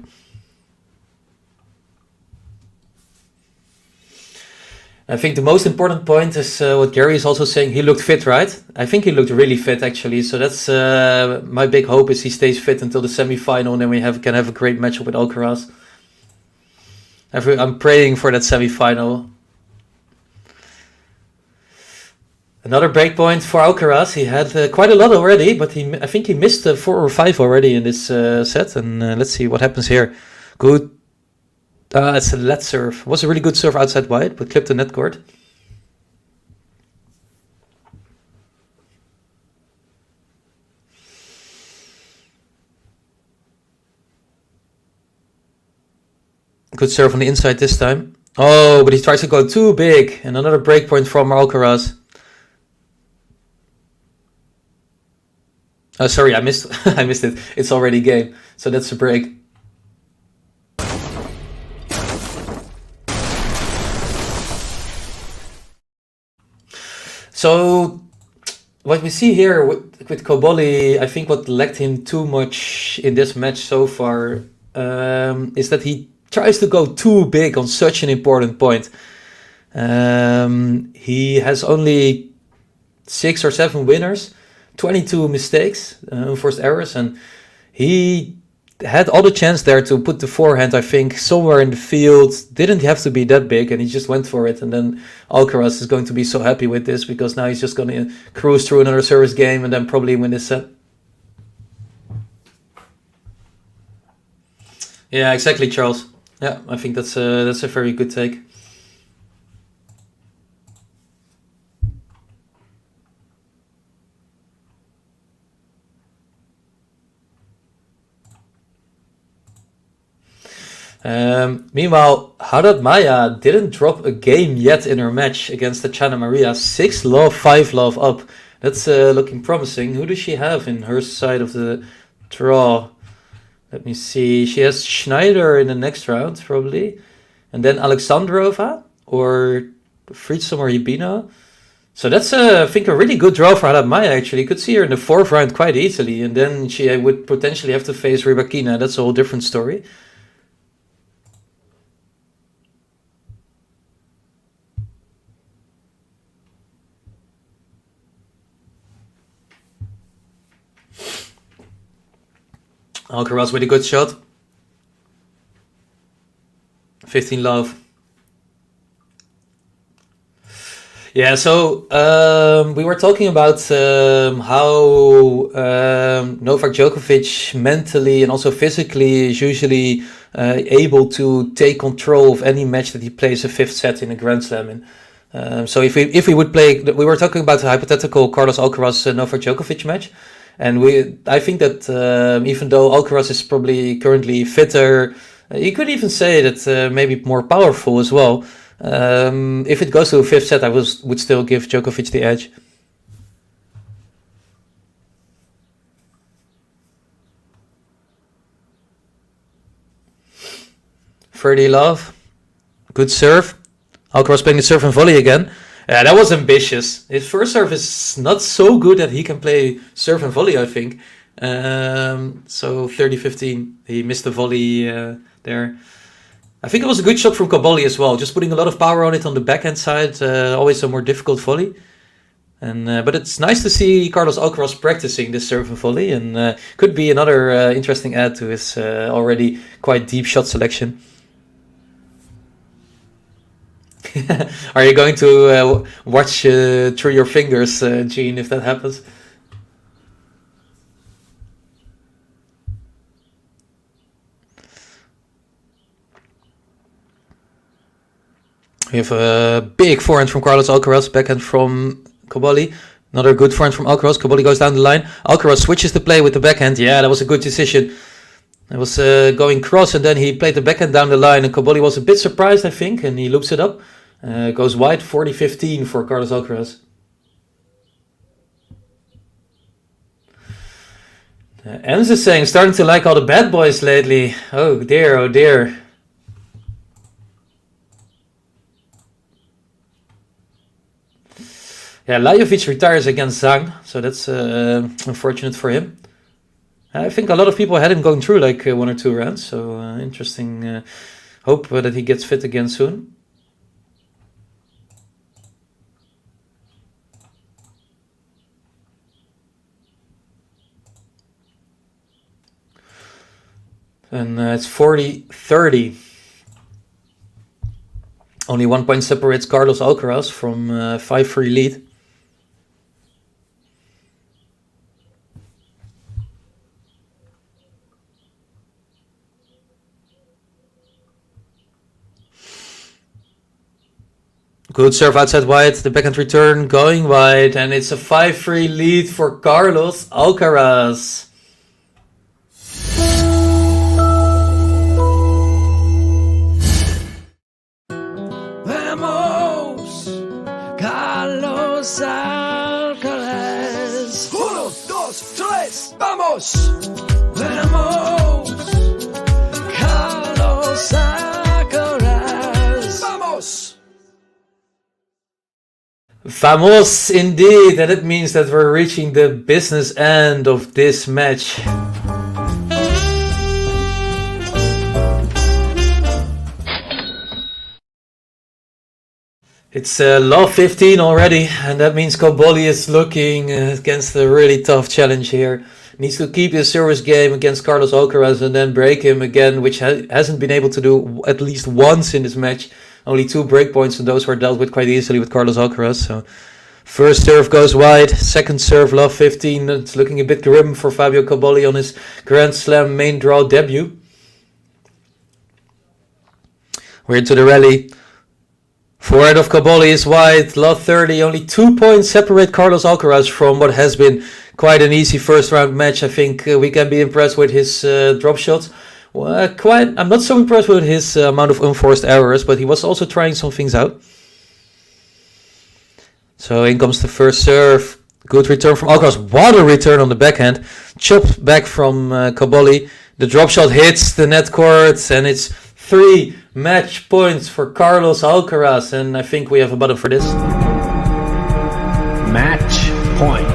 I think the most important point is what Gary is also saying. He looked fit, right? I think he looked really fit, actually. So that's my big hope, is he stays fit until the semi-final, and then we can have a great matchup with Alcaraz. I'm praying for that semi-final. Another breakpoint for Alcaraz. He had quite a lot already, but I think he missed 4 or 5 already in this set. And let's see what happens here. Good. It's a let serve. It was a really good serve outside wide, but clipped the net cord. Good serve on the inside this time. Oh, but he tries to go too big. And another breakpoint from Alcaraz. Oh, sorry, I missed it. It's already game. So that's a break. So what we see here with COBOLLI, I think what lacked him too much in this match so far is that he tries to go too big on such an important point. He has only 6 or 7 winners, 22 mistakes, unforced errors, and he had all the chance there to put the forehand, I think, somewhere in the field. Didn't have to be that big, and he just went for it. And then Alcaraz is going to be so happy with this, because now he's just going to cruise through another service game and then probably win this set. Yeah, exactly, Charles. Yeah, I think that's a very good take. Meanwhile, Haddad Maya didn't drop a game yet in her match against Tatjana Maria. 6-love, 5-love up. That's looking promising. Who does she have in her side of the draw? Let me see. She has Schneider in the next round, probably. And then Alexandrova or Fritzum or Hibino. So that's, I think, a really good draw for Haddad Maya, actually. You could see her in the fourth round quite easily. And then she would potentially have to face Rybakina. That's a whole different story. Alcaraz with a good shot. 15-love. Yeah, so we were talking about how Novak Djokovic mentally and also physically is usually able to take control of any match that he plays a fifth set in a Grand Slam. And so if we would play, we were talking about the hypothetical Carlos Alcaraz Novak Djokovic match. And I think that even though Alcaraz is probably currently fitter, you could even say that maybe more powerful as well. If it goes to a fifth set, I would still give Djokovic the edge. Love, good serve. Alcaraz playing the serve and volley again. That was ambitious. His first serve is not so good that he can play serve and volley, I think. So 30-15, he missed the volley there. I think it was a good shot from COBOLLI as well, just putting a lot of power on it on the backhand side, always a more difficult volley. But it's nice to see Carlos Alcaraz practicing this serve and volley, and could be another interesting add to his already quite deep shot selection. Are you going to watch through your fingers, Gene, if that happens? We have a big forehand from Carlos Alcaraz, backhand from COBOLLI. Another good forehand from Alcaraz. COBOLLI goes down the line. Alcaraz switches the play with the backhand. Yeah, that was a good decision. It was going cross, and then he played the backhand down the line, and COBOLLI was a bit surprised, I think, and he loops it up. Goes wide, 40-15 for Carlos Alcaraz. Ems is saying, starting to like all the bad boys lately. Oh dear, oh dear. Yeah, Lajovic retires against Zhang, so that's unfortunate for him. I think a lot of people had him going through like 1 or 2 rounds, so interesting. Hope that he gets fit again soon. And it's 40-30. Only 1 point separates Carlos Alcaraz from 5-3 lead. Good serve outside wide, the backhand return going wide, and it's a 5-3 lead for Carlos Alcaraz. Vamos, Carlos Alcaraz. 1, 2, 3, vamos. Vamos, Carlos Alcaraz. Vamos. Vamos indeed, and it means that we're reaching the business end of this match. It's love 15 already, and that means COBOLLI is looking against a really tough challenge here. needs to keep his service game against Carlos Alcaraz and then break him again, which hasn't been able to do at least once in this match. Only 2 break points, and those were dealt with quite easily with Carlos Alcaraz. So first serve goes wide, second serve love 15. It's looking a bit grim for Fabio Cobolli on his Grand Slam main draw debut. We're into the rally. Forehand of Cobolli is wide, love 30. Only 2 points separate Carlos Alcaraz from what has been quite an easy first round match. I think we can be impressed with his drop shots. I'm not so impressed with his amount of unforced errors, but he was also trying some things out. So in comes the first serve. Good return from Alcaraz. What a return on the backhand. Chopped back from Cobolli. The drop shot hits the net court, and it's 3 match points for Carlos Alcaraz. And I think we have a button for this. Match point.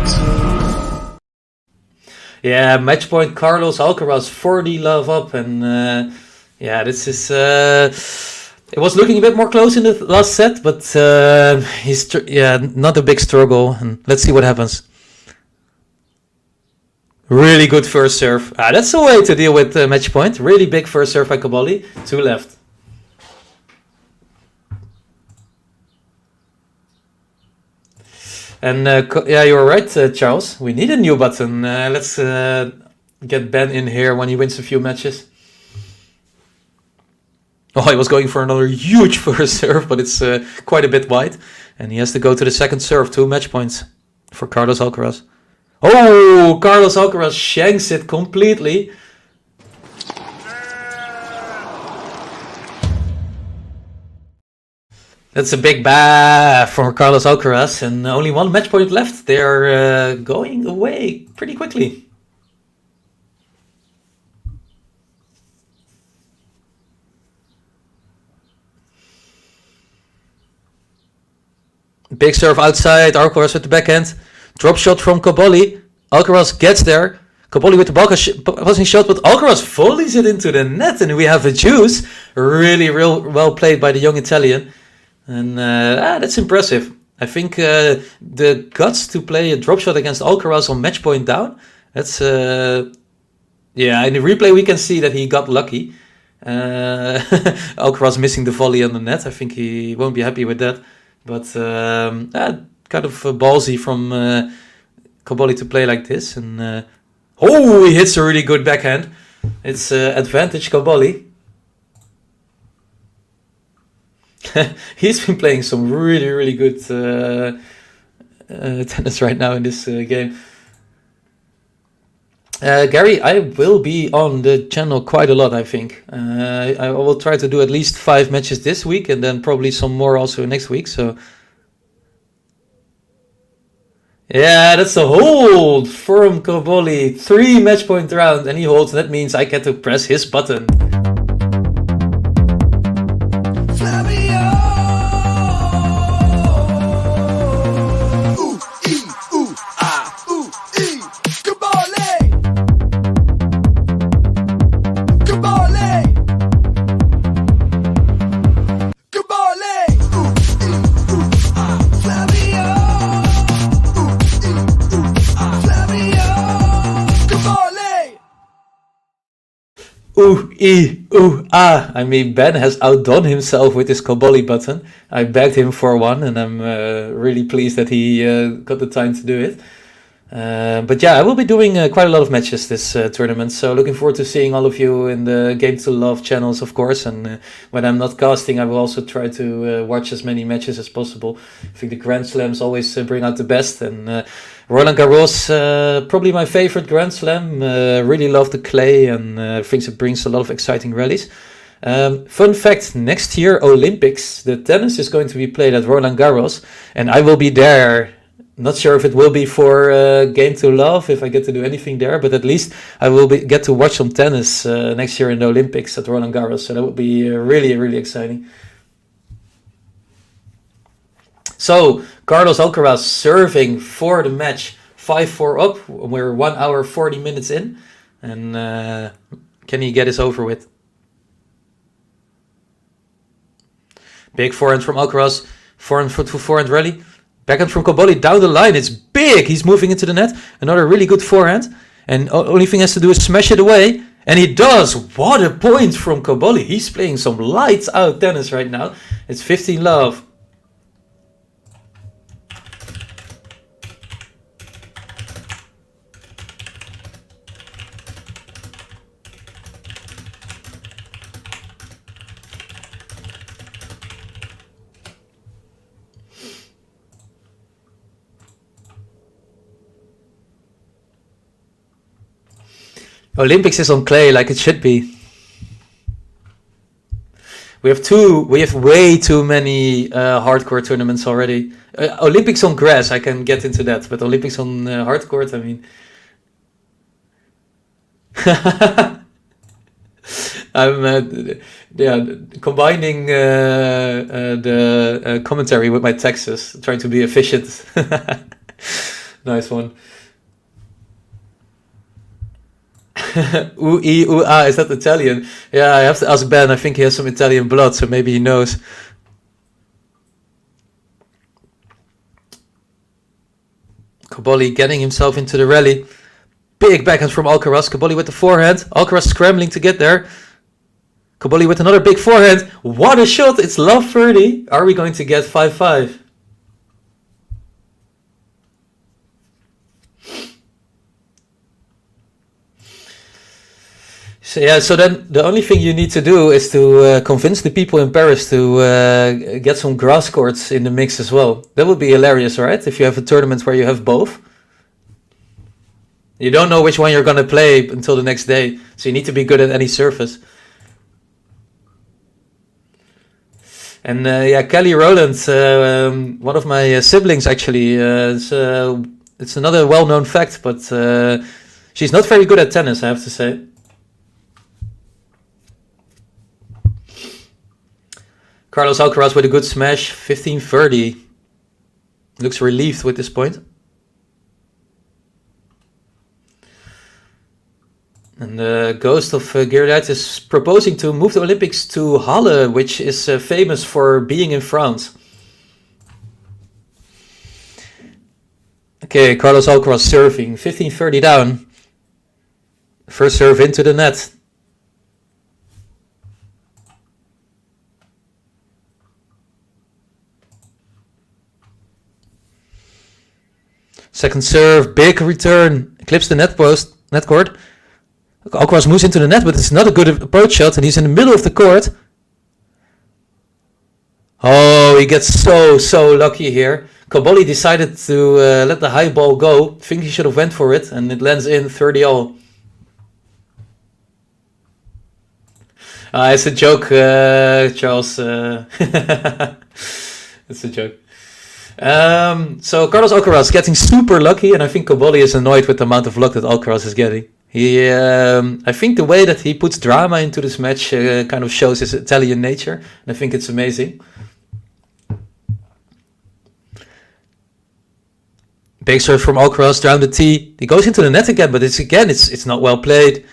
Yeah, match point Carlos Alcaraz, 40 love up, and this is it was looking a bit more close in the last set, but he's not a big struggle, and let's see what happens. Really good first serve. That's the way to deal with match point. Really big first serve by Cobolli. 2 left. And you're right, Charles. We need a new button. Let's get Ben in here when he wins a few matches. Oh, he was going for another huge first serve, but it's quite a bit wide. And he has to go to the second serve. 2 match points for Carlos Alcaraz. Oh, Carlos Alcaraz shanks it completely. That's a big for Carlos Alcaraz, and only 1 match point left. They're going away pretty quickly. Big serve outside, Alcaraz with the backhand. Drop shot from Cobolli. Alcaraz gets there. Cobolli with the passing shot, but Alcaraz volleys it into the net, and we have a juice. Really well played by the young Italian. And that's impressive. I think the guts to play a drop shot against Alcaraz on match point down. That's in the replay we can see that he got lucky. Alcaraz missing the volley on the net. I think he won't be happy with that. But kind of ballsy from Cobolli to play like this. And he hits a really good backhand. It's advantage Cobolli. He's been playing some really good tennis right now in this game. Gary, I will be on the channel quite a lot, I think. I will try to do at least 5 matches this week, and then probably some more also next week. So, yeah, that's a hold from Cobolli. 3 match point round, and he holds. That means I get to press his button. I mean, Ben has outdone himself with his Cobolli button. I begged him for one, and I'm really pleased that he got the time to do it. But yeah, I will be doing quite a lot of matches this tournament, so looking forward to seeing all of you in the Game to Love channels, of course. And when I'm not casting, I will also try to watch as many matches as possible. I think the Grand Slams always bring out the best, and Roland Garros, probably my favorite Grand Slam. Really love the clay, and thinks it brings a lot of exciting rallies. Fun fact, next year Olympics, the tennis is going to be played at Roland Garros, and I will be there. Not sure if it will be for Game to Love, if I get to do anything there, but at least I will get to watch some tennis next year in the Olympics at Roland Garros, so that would be really exciting. So, Carlos Alcaraz serving for the match, 5-4 up. We're 1 hour 40 minutes in, and can he get this over with? Big forehand from Alcaraz, forehand rally. Backhand from Cobolli down the line. It's big. He's moving into the net. Another really good forehand. And only thing he has to do is smash it away. And he does. What a point from COBOLLI. He's playing some lights out tennis right now. It's 15-love. Olympics is on clay like it should be. We have way too many hardcore tournaments already. Olympics on grass, I can get into that, but Olympics on hardcourt, I mean. I'm combining the commentary with my texts, trying to be efficient. Nice one. Ooh, is that Italian? Yeah, I have to ask Ben. I think he has some Italian blood, so maybe he knows. COBOLLI getting himself into the rally. Big backhand from ALCARAZ. COBOLLI with the forehand. ALCARAZ scrambling to get there. COBOLLI with another big forehand. What a shot! It's love 30. Are we going to get 5-5? So then the only thing you need to do is to convince the people in Paris to get some grass courts in the mix as well. That would be hilarious, right? If you have a tournament where you have both. You don't know which one you're going to play until the next day, so you need to be good at any surface. And Kelly Roland, one of my siblings actually, it's another well-known fact, but she's not very good at tennis, I have to say. Carlos Alcaraz with a good smash, 15-30. Looks relieved with this point. And the ghost of Gerrit is proposing to move the Olympics to Halle, which is famous for being in France. Okay, Carlos Alcaraz serving, 15-30 down. First serve into the net. Second serve, big return, clips the net court. Alcaraz moves into the net, but it's not a good approach shot, and he's in the middle of the court. Oh, he gets so lucky here. COBOLLI decided to let the high ball go. I think he should have went for it, and it lands in 30-all. It's a joke, Charles. It's a joke. So Carlos Alcaraz getting super lucky, and I think COBOLLI is annoyed with the amount of luck that Alcaraz is getting. I think the way that he puts drama into this match kind of shows his Italian nature, and I think it's amazing. Big serve from Alcaraz down the tee. He goes into the net again, but it's not well played.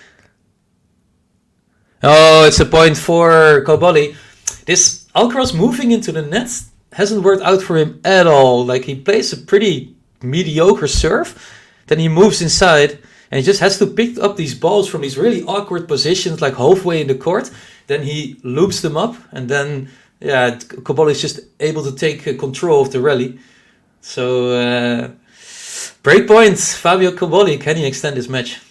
Oh, it's a point for COBOLLI. This Alcaraz moving into the net hasn't worked out for him at all. Like, he plays a pretty mediocre serve, then he moves inside, and he just has to pick up these balls from these really awkward positions, like halfway in the court. Then he loops them up, and then COBOLLI is just able to take control of the rally. So break point, Flavio COBOLLI. Can he extend this match?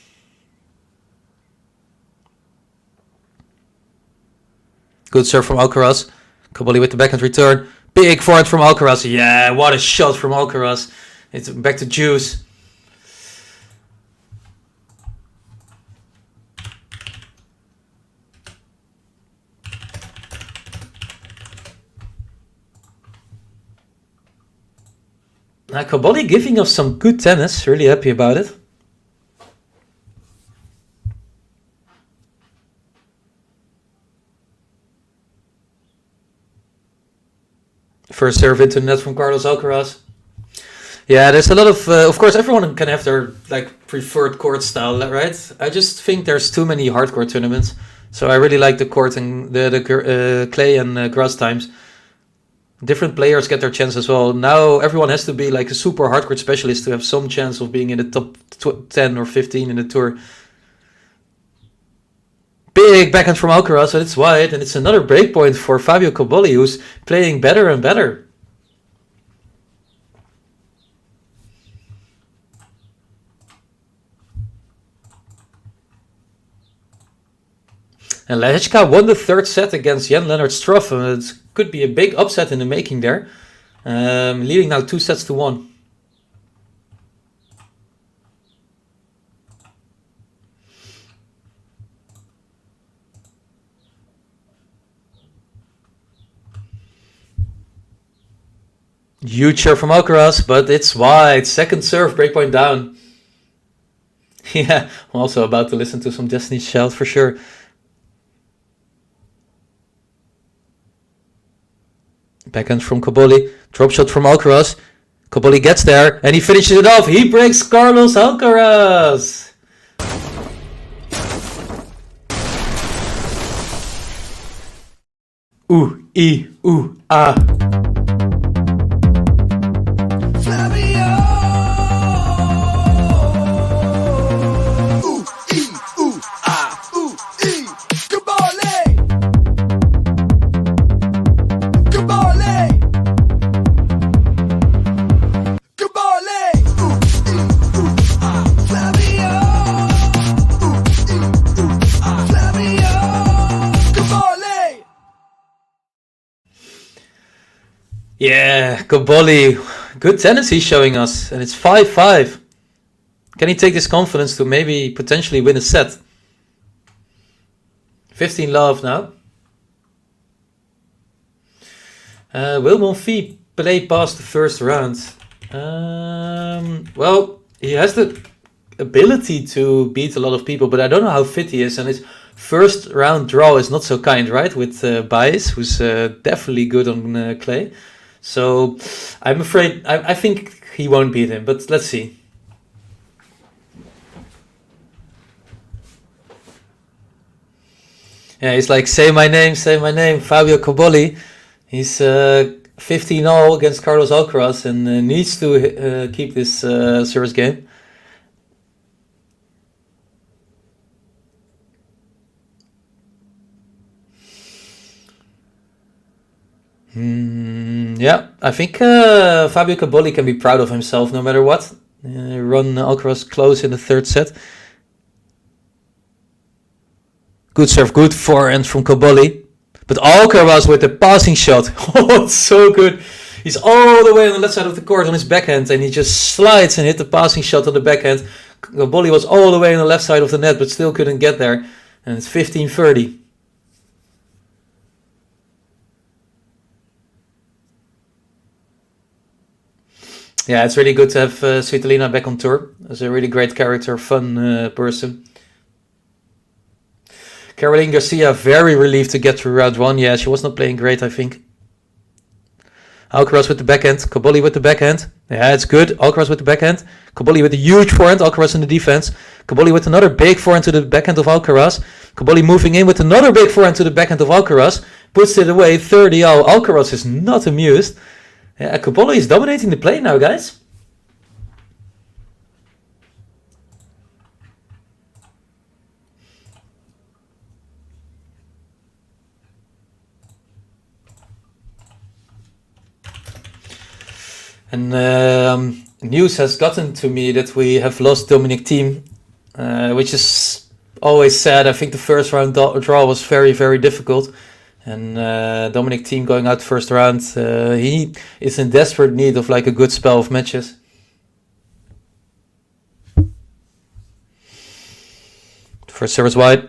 Good serve from Alcaraz. COBOLLI with the backhand return. Big forehand from Alcaraz. Yeah, what a shot from Alcaraz. It's back to juice. Now COBOLLI giving us some good tennis. Really happy about it. First serve into net from Carlos Alcaraz. Yeah, there's a lot of course, everyone can have their preferred court style, right? I just think there's too many hardcore tournaments, so I really like the court and the clay and grass times. different players get their chance as well. Now everyone has to be like a super hardcore specialist to have some chance of being in the top 10 or 15 in the tour. Big backhand from Alcaraz, and it's wide, and it's another breakpoint for Fabio Cobolli, who's playing better and better. And Lehečka won the third set against Jan-Lennard Struff. It could be a big upset in the making there. Leading now 2-1. Huge serve from Alcaraz, but it's wide. Second serve, breakpoint down. Yeah, I'm also about to listen to some Destiny's Child for sure. Backhand from Cobolli. Drop shot from Alcaraz. Cobolli gets there and he finishes it off. He breaks Carlos Alcaraz. Ooh, ooh, ah. Flavio. Ooh, ah, COBOLLI. COBOLLI. COBOLLI. Ah, Flavio. Ah, Flavio. COBOLLI. Yeah, Cobolli. Good tennis he's showing us, and it's 5-5. Can he take this confidence to maybe potentially win a set? 15 love now. Will Monfils play past the first round? Well, he has the ability to beat a lot of people, but I don't know how fit he is, and his first round draw is not so kind, right? With Baez, who's definitely good on clay. So I'm afraid, I think he won't beat him, but let's see. Yeah, he's like, say my name, Fabio Cobolli. He's 15-0 against Carlos Alcaraz and needs to keep this service game. Yeah, I think Fabio Cobolli can be proud of himself no matter what. Run Alcaraz close in the third set. Good serve, good forehand from Cobolli. But Alcaraz with the passing shot. Oh, it's so good. He's all the way on the left side of the court on his backhand and he just slides and hit the passing shot on the backhand. Cobolli was all the way on the left side of the net but still couldn't get there. And it's 15-30. Yeah, it's really good to have Svitolina back on tour. She's a really great character, fun person. Caroline Garcia, very relieved to get through round one. Yeah, she was not playing great, I think. Alcaraz with the backhand, Cobolli with the backhand. Yeah, it's good. Alcaraz with the backhand. Cobolli with a huge forehand, Alcaraz in the defense. Cobolli with another big forehand to the backhand of Alcaraz. Cobolli moving in with another big forehand to the backhand of Alcaraz. Puts it away, 30-0. Alcaraz is not amused. Yeah, Cobolli is dominating the play now, guys. And news has gotten to me that we have lost Dominic Thiem, which is always sad. I think the first round draw was very, very difficult. And Dominic Thiem going out first round, he is in desperate need of like a good spell of matches. First service wide.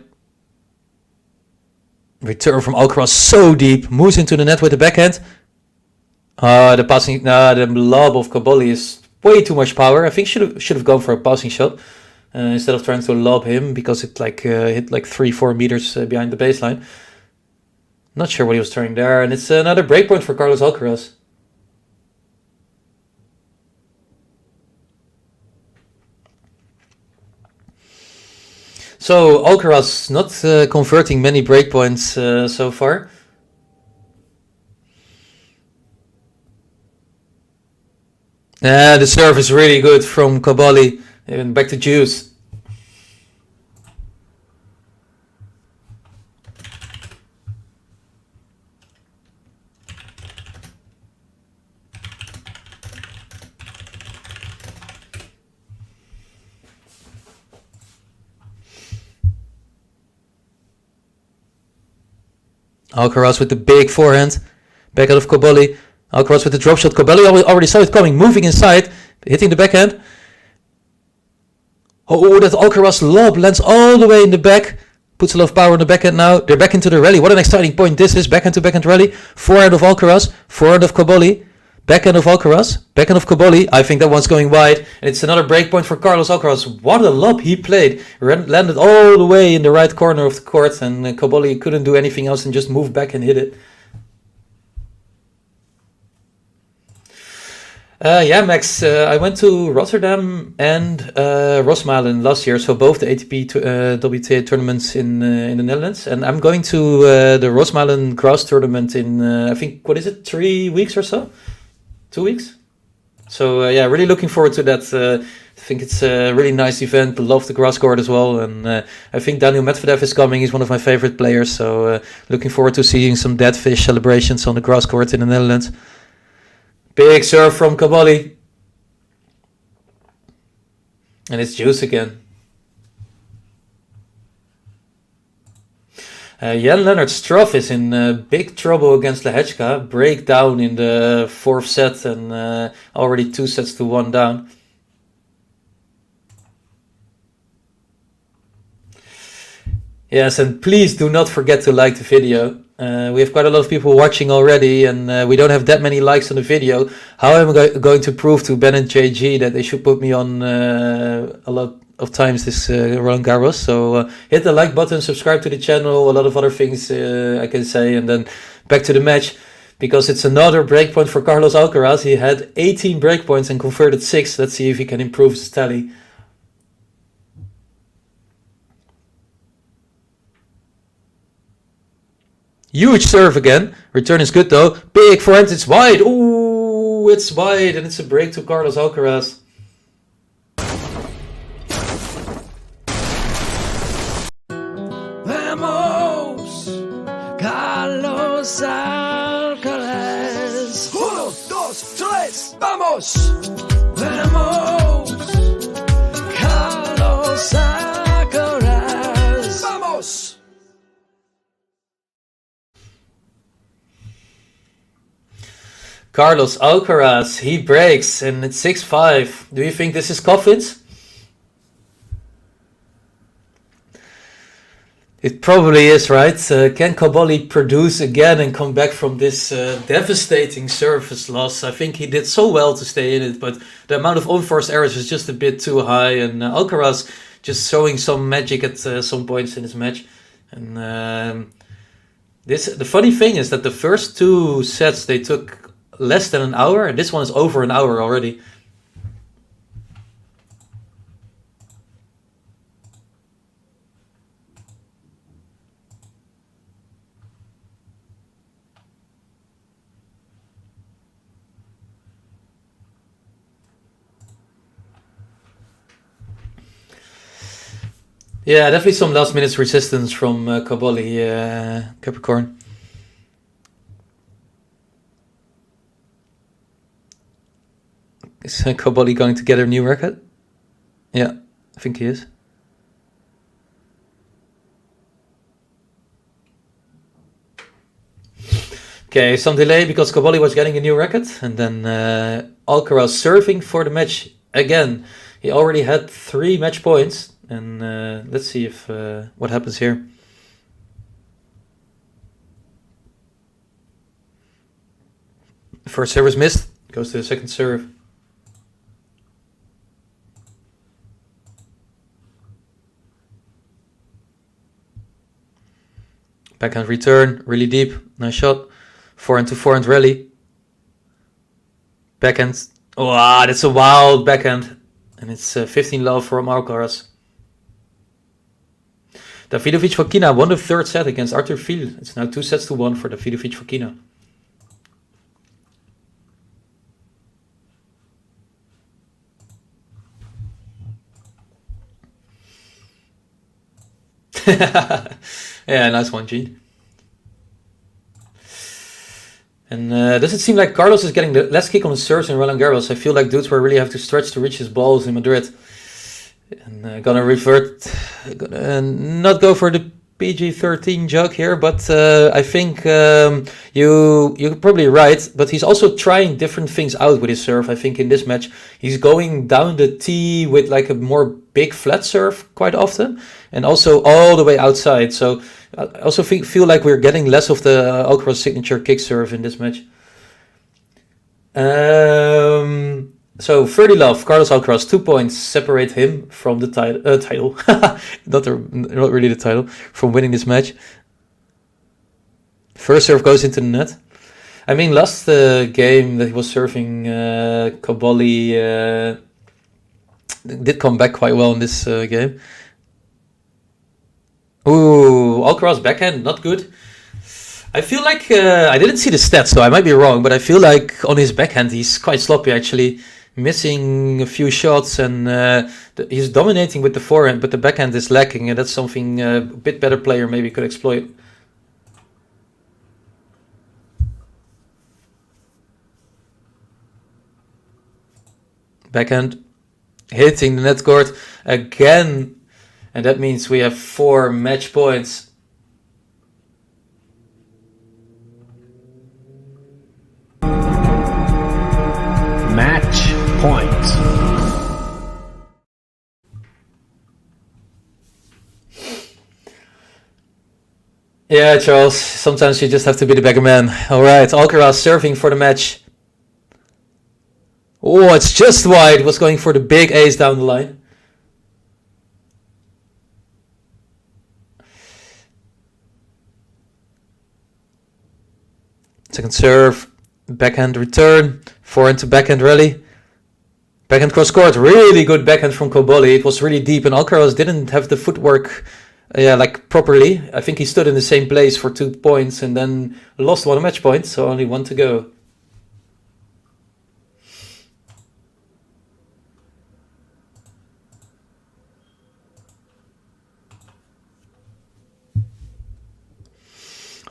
Return from Alcaraz so deep, moves into the net with the backhand. The lob of Cobolli is way too much power. I think should have gone for a passing shot instead of trying to lob him because it hit like 3-4 meters behind the baseline. Not sure what he was trying there, and it's another breakpoint for Carlos Alcaraz. So Alcaraz not converting many breakpoints so far. The serve is really good from COBOLLI. And back to Juice. Alcaraz with the big forehand. Back out of COBOLLI. Alcaraz with the drop shot. COBOLLI already saw it coming. Moving inside. Hitting the backhand. Oh, that Alcaraz lob lands all the way in the back. Puts a lot of power on the backhand now. They're back into the rally. What an exciting point this is. Backhand to backhand rally. Forehand of Alcaraz. Forehand of COBOLLI. Backhand of Alcaraz. Backhand of COBOLLI. I think that one's going wide. And it's another break point for Carlos Alcaraz. What a lob he played. Landed all the way in the right corner of the court. And COBOLLI couldn't do anything else and just moved back and hit it. Max, I went to Rotterdam and Rosmalen last year, so both the ATP WTA tournaments in the Netherlands, and I'm going to the Rosmalen Grass tournament in, I think, 3 weeks or so? 2 weeks? So really looking forward to that. I think it's a really nice event. I love the grass court as well, and I think Daniil Medvedev is coming. He's one of my favorite players, so looking forward to seeing some dead fish celebrations on the grass court in the Netherlands. Big serve from COBOLLI. And it's Juice again. Jan-Lennard Struff is in big trouble against Lehečka. Breakdown in the 4th set and already 2-1 down. Yes, and please do not forget to like the video. We have quite a lot of people watching already, and we don't have that many likes on the video. How am I going to prove to Ben and JG that they should put me on a lot of times this Roland Garros? So hit the like button, subscribe to the channel, a lot of other things I can say, and then back to the match, because it's another breakpoint for Carlos Alcaraz. He had 18 breakpoints and converted 6. Let's see if he can improve his tally. Huge serve again. Return is good though. Big forehand. It's wide. Ooh, it's wide. And it's a break to Carlos Alcaraz. Vamos, Carlos Alcaraz. 1, 2, 3, vamos. Vamos, Carlos Alcaraz. Vamos. Carlos Alcaraz, he breaks and it's 6-5. Do you think this is coffins? It probably is, right? Can COBOLLI produce again and come back from this devastating service loss? I think he did so well to stay in it, but the amount of unforced errors is just a bit too high, and Alcaraz just showing some magic at some points in his match. And the funny thing is that the first 2 sets they took less than an hour, and this one is over an hour already. Yeah, definitely some last minute resistance from COBOLLI, Capricorn. Is COBOLLI going to get a new record? Yeah, I think he is. Okay, some delay because COBOLLI was getting a new record, and then Alcaraz serving for the match again. He already had 3 match points, and let's see if what happens here. First service missed, goes to the second serve. Backhand return, really deep, nice shot. Forehand to forehand rally. Backhand, wow, that's a wild backhand. And it's 15 love for Alcaraz. Davidovich Fokina won the 3rd set against Arthur Fil. It's now 2-1 for Davidovich Fokina. Yeah, nice one, Gene. And does it seem like Carlos is getting less kick on his serves in Roland Garros? I feel like dudes will really have to stretch to reach his balls in Madrid. And gonna not go for the PG-13 joke here, but I think you're probably right. But he's also trying different things out with his serve. I think in this match he's going down the tee with like a more big flat serve quite often, and also all the way outside. So I also feel like we're getting less of the Alcaraz signature kick serve in this match. So 30 love, Carlos Alcaraz, 2 points separate him from the title. not really the title, from winning this match. First serve goes into the net. I mean, last game that he was serving COBOLLI did come back quite well in this game. Ooh, Alcaraz backhand, not good. I feel like, I didn't see the stats, so I might be wrong, but I feel like on his backhand he's quite sloppy actually. Missing a few shots, and he's dominating with the forehand, but the backhand is lacking, and that's something a bit better player maybe could exploit. Backhand hitting the net court again, and that means we have 4 match points. Match point. Yeah, Charles, sometimes you just have to be the bigger man. Alright, Alcaraz serving for the match. Oh, it's just wide. Was going for the big ace down the line. Second serve, backhand return, forehand to backhand rally. Backhand cross court, really good backhand from COBOLLI. It was really deep, and Alcaraz didn't have the footwork properly. I think he stood in the same place for 2 points and then lost 1 match point, so only 1 to go.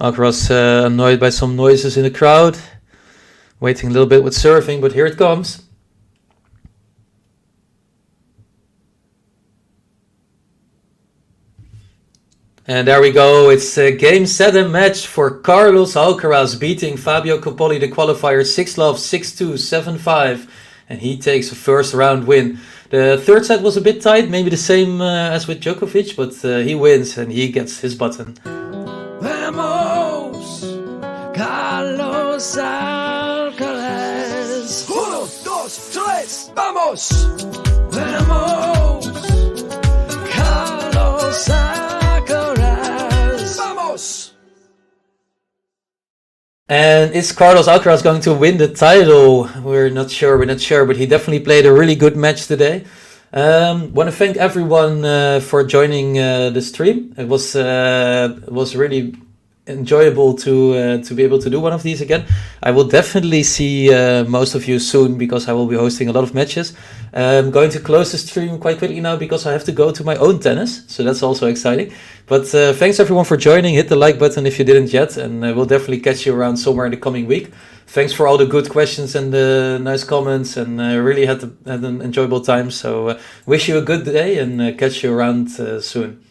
Alcaraz annoyed by some noises in the crowd. Waiting a little bit with serving, but here it comes. And there we go. It's a game, set, and match for Carlos Alcaraz beating Fabio COBOLLI, the qualifier, 6-love, 6-2, 7-5. And he takes a first round win. The third set was a bit tight, maybe the same as with Djokovic, but he wins and he gets his button. Vamos, Carlos Alcaraz. 1, 2, 3, vamos. Vamos, Carlos Alcaraz. Vamos. And is Carlos Alcaraz going to win the title? We're not sure, but he definitely played a really good match today. Want to thank everyone for joining the stream. It was really enjoyable to be able to do one of these again. I will definitely see most of you soon because I will be hosting a lot of matches. I'm going to close the stream quite quickly now because I have to go to my own tennis, so that's also exciting. But thanks everyone for joining. Hit the like button if you didn't yet, and we'll definitely catch you around somewhere in the coming week. Thanks for all the good questions and the nice comments, and really had an enjoyable time. So wish you a good day and catch you around soon.